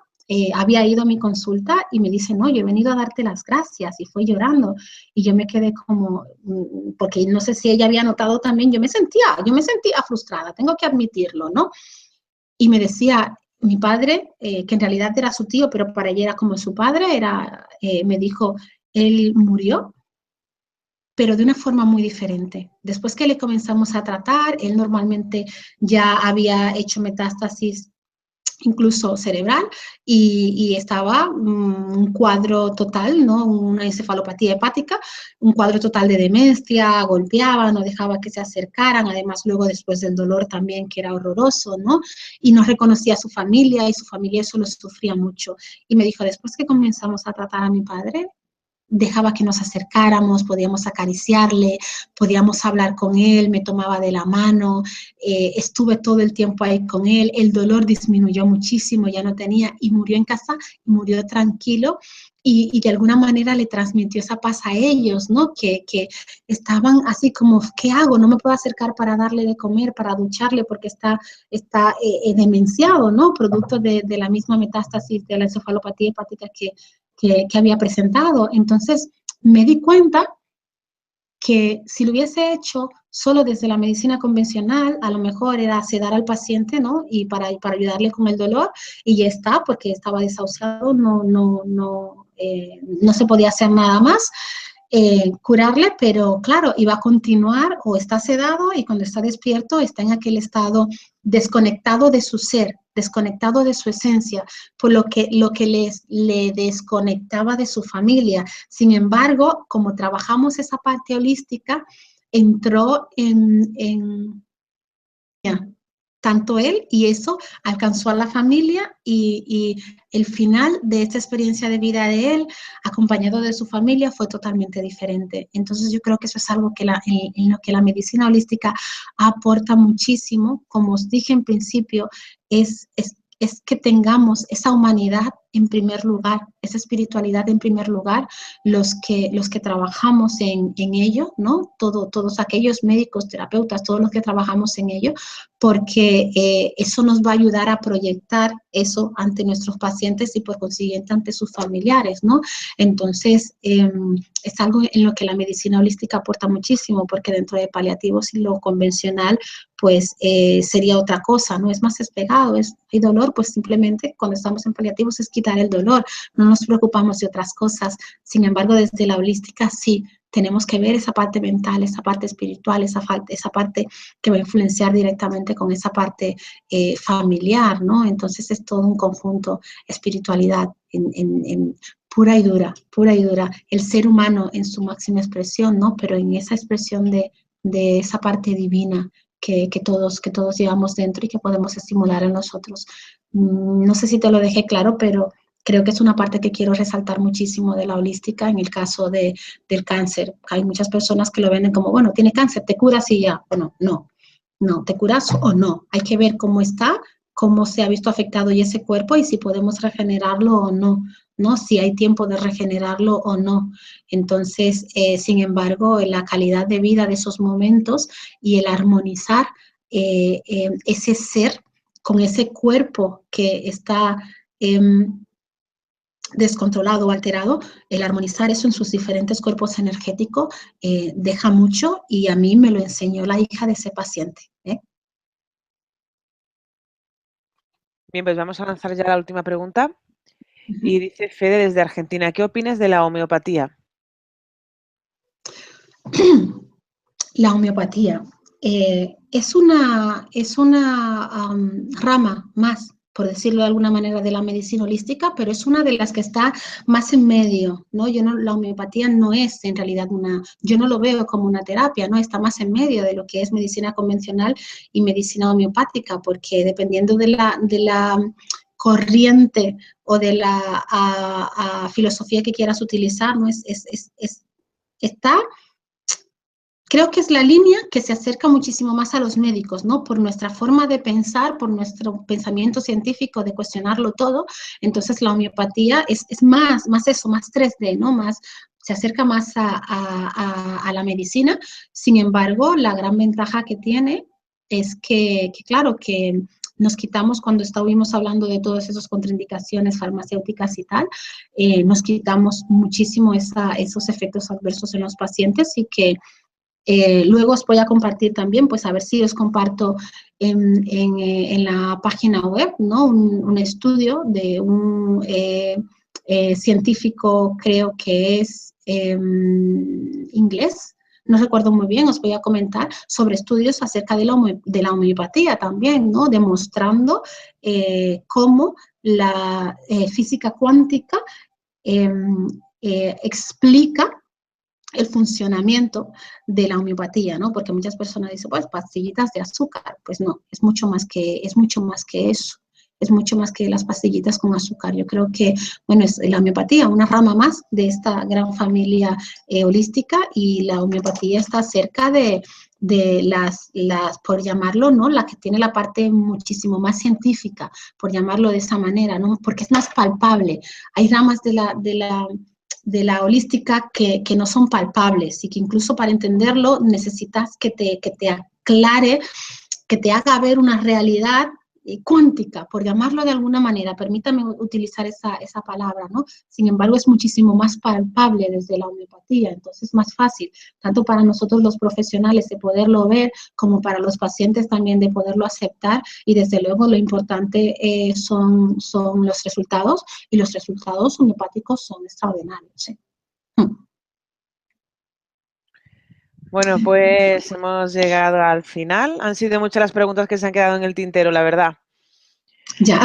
había ido a mi consulta y me dice, no, yo he venido a darte las gracias, y fue llorando. Y yo me quedé como, porque no sé si ella había notado también, yo me sentía frustrada, tengo que admitirlo, ¿no? Y me decía, mi padre, que en realidad era su tío, pero para ella era como su padre, me dijo, él murió, pero de una forma muy diferente. Después que le comenzamos a tratar, él normalmente ya había hecho metástasis incluso cerebral, y estaba un cuadro total, ¿no? Una encefalopatía hepática, un cuadro total de demencia, golpeaba, no dejaba que se acercaran, además luego después del dolor también, que era horroroso, ¿no? Y no reconocía a su familia, y su familia eso lo sufría mucho. Y me dijo, después que comenzamos a tratar a mi padre, dejaba que nos acercáramos, podíamos acariciarle, podíamos hablar con él, me tomaba de la mano, estuve todo el tiempo ahí con él, el dolor disminuyó muchísimo, ya no tenía, y murió en casa, murió tranquilo, y de alguna manera le transmitió esa paz a ellos, ¿no? Que estaban así como, ¿qué hago? No me puedo acercar para darle de comer, para ducharle, porque está demenciado, ¿no? Producto de la misma metástasis de la encefalopatía hepática que había presentado. Entonces me di cuenta que si lo hubiese hecho solo desde la medicina convencional, a lo mejor era sedar al paciente, ¿no? Y para ayudarle con el dolor, y ya está, porque estaba desahuciado, no se podía hacer nada más. Curarle, pero claro, iba a continuar, o está sedado, y cuando está despierto está en aquel estado desconectado de su ser, desconectado de su esencia, por lo que le desconectaba de su familia. Sin embargo, como trabajamos esa parte holística, entró en tanto él, y eso alcanzó a la familia, y el final de esta experiencia de vida de él, acompañado de su familia, fue totalmente diferente. Entonces yo creo que eso es algo que en lo que la medicina holística aporta muchísimo. Como os dije en principio, es que tengamos esa humanidad en primer lugar, esa espiritualidad en primer lugar, los que trabajamos en ello, ¿no? Todos aquellos médicos, terapeutas, todos los que trabajamos en ello, porque eso nos va a ayudar a proyectar eso ante nuestros pacientes y por consiguiente ante sus familiares, ¿no? Entonces, es algo en lo que la medicina holística aporta muchísimo, porque dentro de paliativos y lo convencional, pues sería otra cosa, ¿no? Es más despegado, hay dolor, pues simplemente cuando estamos en paliativos es quitar el dolor, no nos preocupamos de otras cosas. Sin embargo, desde la holística sí, tenemos que ver esa parte mental, esa parte espiritual, esa parte que va a influenciar directamente con esa parte familiar, ¿no? Entonces es todo un conjunto, espiritualidad en pura y dura, el ser humano en su máxima expresión, ¿no? Pero en esa expresión de esa parte divina que todos llevamos dentro y que podemos estimular en nosotros. No sé si te lo dejé claro, pero creo que es una parte que quiero resaltar muchísimo de la holística en el caso del cáncer. Hay muchas personas que lo ven como, bueno, tiene cáncer, te curas y ya. Bueno, no, te curas o no. Hay que ver cómo está, cómo se ha visto afectado y ese cuerpo, y si podemos regenerarlo o no, ¿no? Si hay tiempo de regenerarlo o no. Entonces, sin embargo, la calidad de vida de esos momentos y el armonizar ese ser con ese cuerpo que está descontrolado o alterado, el armonizar eso en sus diferentes cuerpos energéticos deja mucho, y a mí me lo enseñó la hija de ese paciente. Bien, pues vamos a lanzar ya la última pregunta. Y dice Fede desde Argentina, ¿qué opinas de la homeopatía? La homeopatía es una rama más, por decirlo de alguna manera, de la medicina holística, pero es una de las que está más en medio, ¿no? La homeopatía no es en realidad yo no lo veo como una terapia, ¿no? Está más en medio de lo que es medicina convencional y medicina homeopática, porque dependiendo de la corriente o de la filosofía que quieras utilizar, ¿no? Está creo que es la línea que se acerca muchísimo más a los médicos, ¿no? Por nuestra forma de pensar, por nuestro pensamiento científico de cuestionarlo todo. Entonces la homeopatía es más eso, más 3D, ¿no? Más, se acerca más a la medicina. Sin embargo, la gran ventaja que tiene es que claro, que nos quitamos cuando estuvimos hablando de todas esas contraindicaciones farmacéuticas y tal, nos quitamos muchísimo esos efectos adversos en los pacientes y que luego os voy a compartir también, pues a ver si os comparto en la página web, ¿no? Un estudio de un científico, creo que es inglés, no recuerdo muy bien, os voy a comentar sobre estudios acerca de la homeopatía también, ¿no? Demostrando cómo la física cuántica explica el funcionamiento de la homeopatía, ¿no? Porque muchas personas dicen, pues pastillitas de azúcar. Pues no, es mucho más que eso. Es mucho más que las pastillitas con azúcar. Yo creo que, bueno, es la homeopatía, una rama más de esta gran familia holística, y la homeopatía está cerca de las, por llamarlo, ¿no? La que tiene la parte muchísimo más científica, por llamarlo de esa manera, ¿no? Porque es más palpable. Hay ramas de la holística que no son palpables y que incluso para entenderlo necesitas que te aclare, que te haga ver una realidad cuántica, por llamarlo de alguna manera, permítame utilizar esa palabra, ¿no? Sin embargo, es muchísimo más palpable desde la homeopatía, entonces es más fácil, tanto para nosotros los profesionales de poderlo ver, como para los pacientes también de poderlo aceptar, y desde luego lo importante son los resultados, y los resultados homeopáticos son extraordinarios, ¿sí? Bueno, pues hemos llegado al final. Han sido muchas las preguntas que se han quedado en el tintero, la verdad. Ya.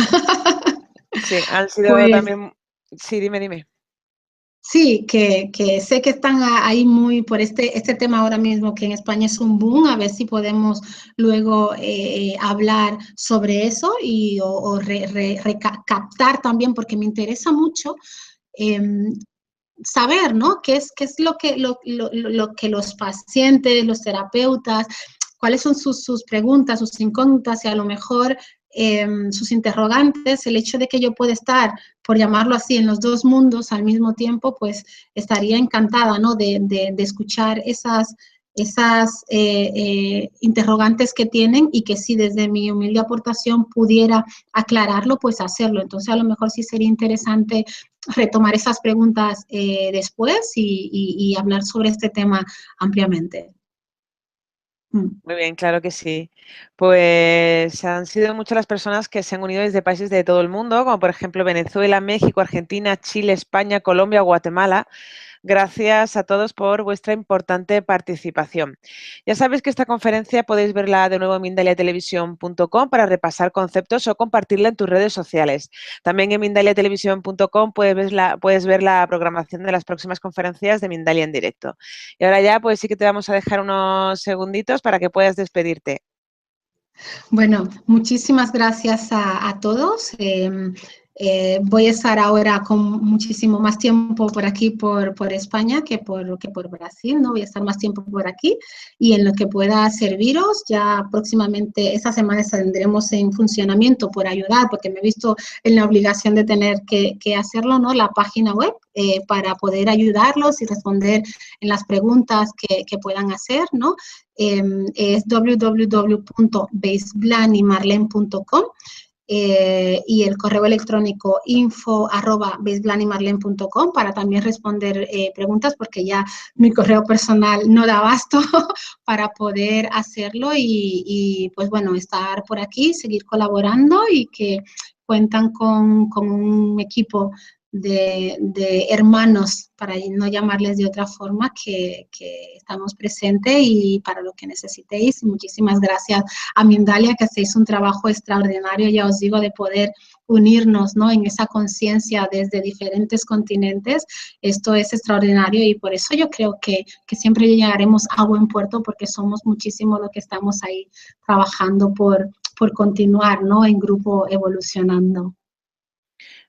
Sí, han sido Pues también... Sí, dime. sí, que sé que están ahí muy por este tema ahora mismo, que en España es un boom, a ver si podemos luego hablar sobre eso y o recaptar también, porque me interesa mucho eh, saber, ¿no? Qué es lo que los pacientes, los terapeutas, cuáles son sus preguntas, sus incógnitas, y a lo mejor sus interrogantes. El hecho de que yo pueda estar, por llamarlo así, en los dos mundos al mismo tiempo, pues estaría encantada, ¿no? De escuchar esas interrogantes que tienen, y que si desde mi humilde aportación pudiera aclararlo, pues hacerlo. Entonces, a lo mejor sí sería interesante retomar esas preguntas después y hablar sobre este tema ampliamente. Muy bien, claro que sí. Pues han sido muchas las personas que se han unido desde países de todo el mundo, como por ejemplo Venezuela, México, Argentina, Chile, España, Colombia, Guatemala. Gracias a todos por vuestra importante participación. Ya sabéis que esta conferencia podéis verla de nuevo en mindaliatelevisión.com para repasar conceptos o compartirla en tus redes sociales. También en mindaliatelevisión.com puedes ver la programación de las próximas conferencias de Mindalia en directo. Y ahora ya, pues sí que te vamos a dejar unos segunditos para que puedas despedirte. Bueno, muchísimas gracias a todos. Voy a estar ahora con muchísimo más tiempo por aquí, por España, que por Brasil, ¿no? Voy a estar más tiempo por aquí, y en lo que pueda serviros, ya próximamente, esta semana tendremos en funcionamiento por ayudar, porque me he visto en la obligación de tener que hacerlo, ¿no? La página web para poder ayudarlos y responder en las preguntas que puedan hacer, ¿no? Es www.baseblanimarlen.com y el correo electrónico info@baseblanimarlen.com para también responder preguntas, porque ya mi correo personal no da abasto para poder hacerlo, y pues bueno, estar por aquí, seguir colaborando, y que cuentan con un equipo de hermanos, para no llamarles de otra forma, que estamos presentes y para lo que necesitéis. Y muchísimas gracias a Mindalia, que hacéis un trabajo extraordinario, ya os digo, de poder unirnos, ¿no? En esa conciencia desde diferentes continentes. Esto es extraordinario, y por eso yo creo que siempre llegaremos a buen puerto, porque somos muchísimos los que estamos ahí trabajando por continuar, ¿no? En grupo evolucionando.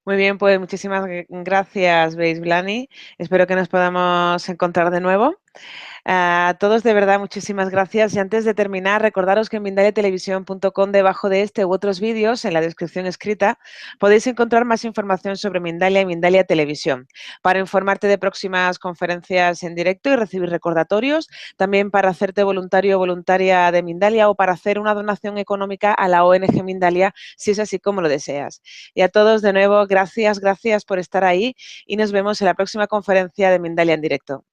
Muy bien, pues muchísimas gracias, Base Blani. Espero que nos podamos encontrar de nuevo. A todos de verdad, muchísimas gracias. Y antes de terminar, recordaros que en mindaliatelevisión.com, debajo de este u otros vídeos, en la descripción escrita, podéis encontrar más información sobre Mindalia y Mindalia Televisión, para informarte de próximas conferencias en directo y recibir recordatorios, también para hacerte voluntario o voluntaria de Mindalia o para hacer una donación económica a la ONG Mindalia, si es así como lo deseas. Y a todos de nuevo, gracias por estar ahí y nos vemos en la próxima conferencia de Mindalia en directo.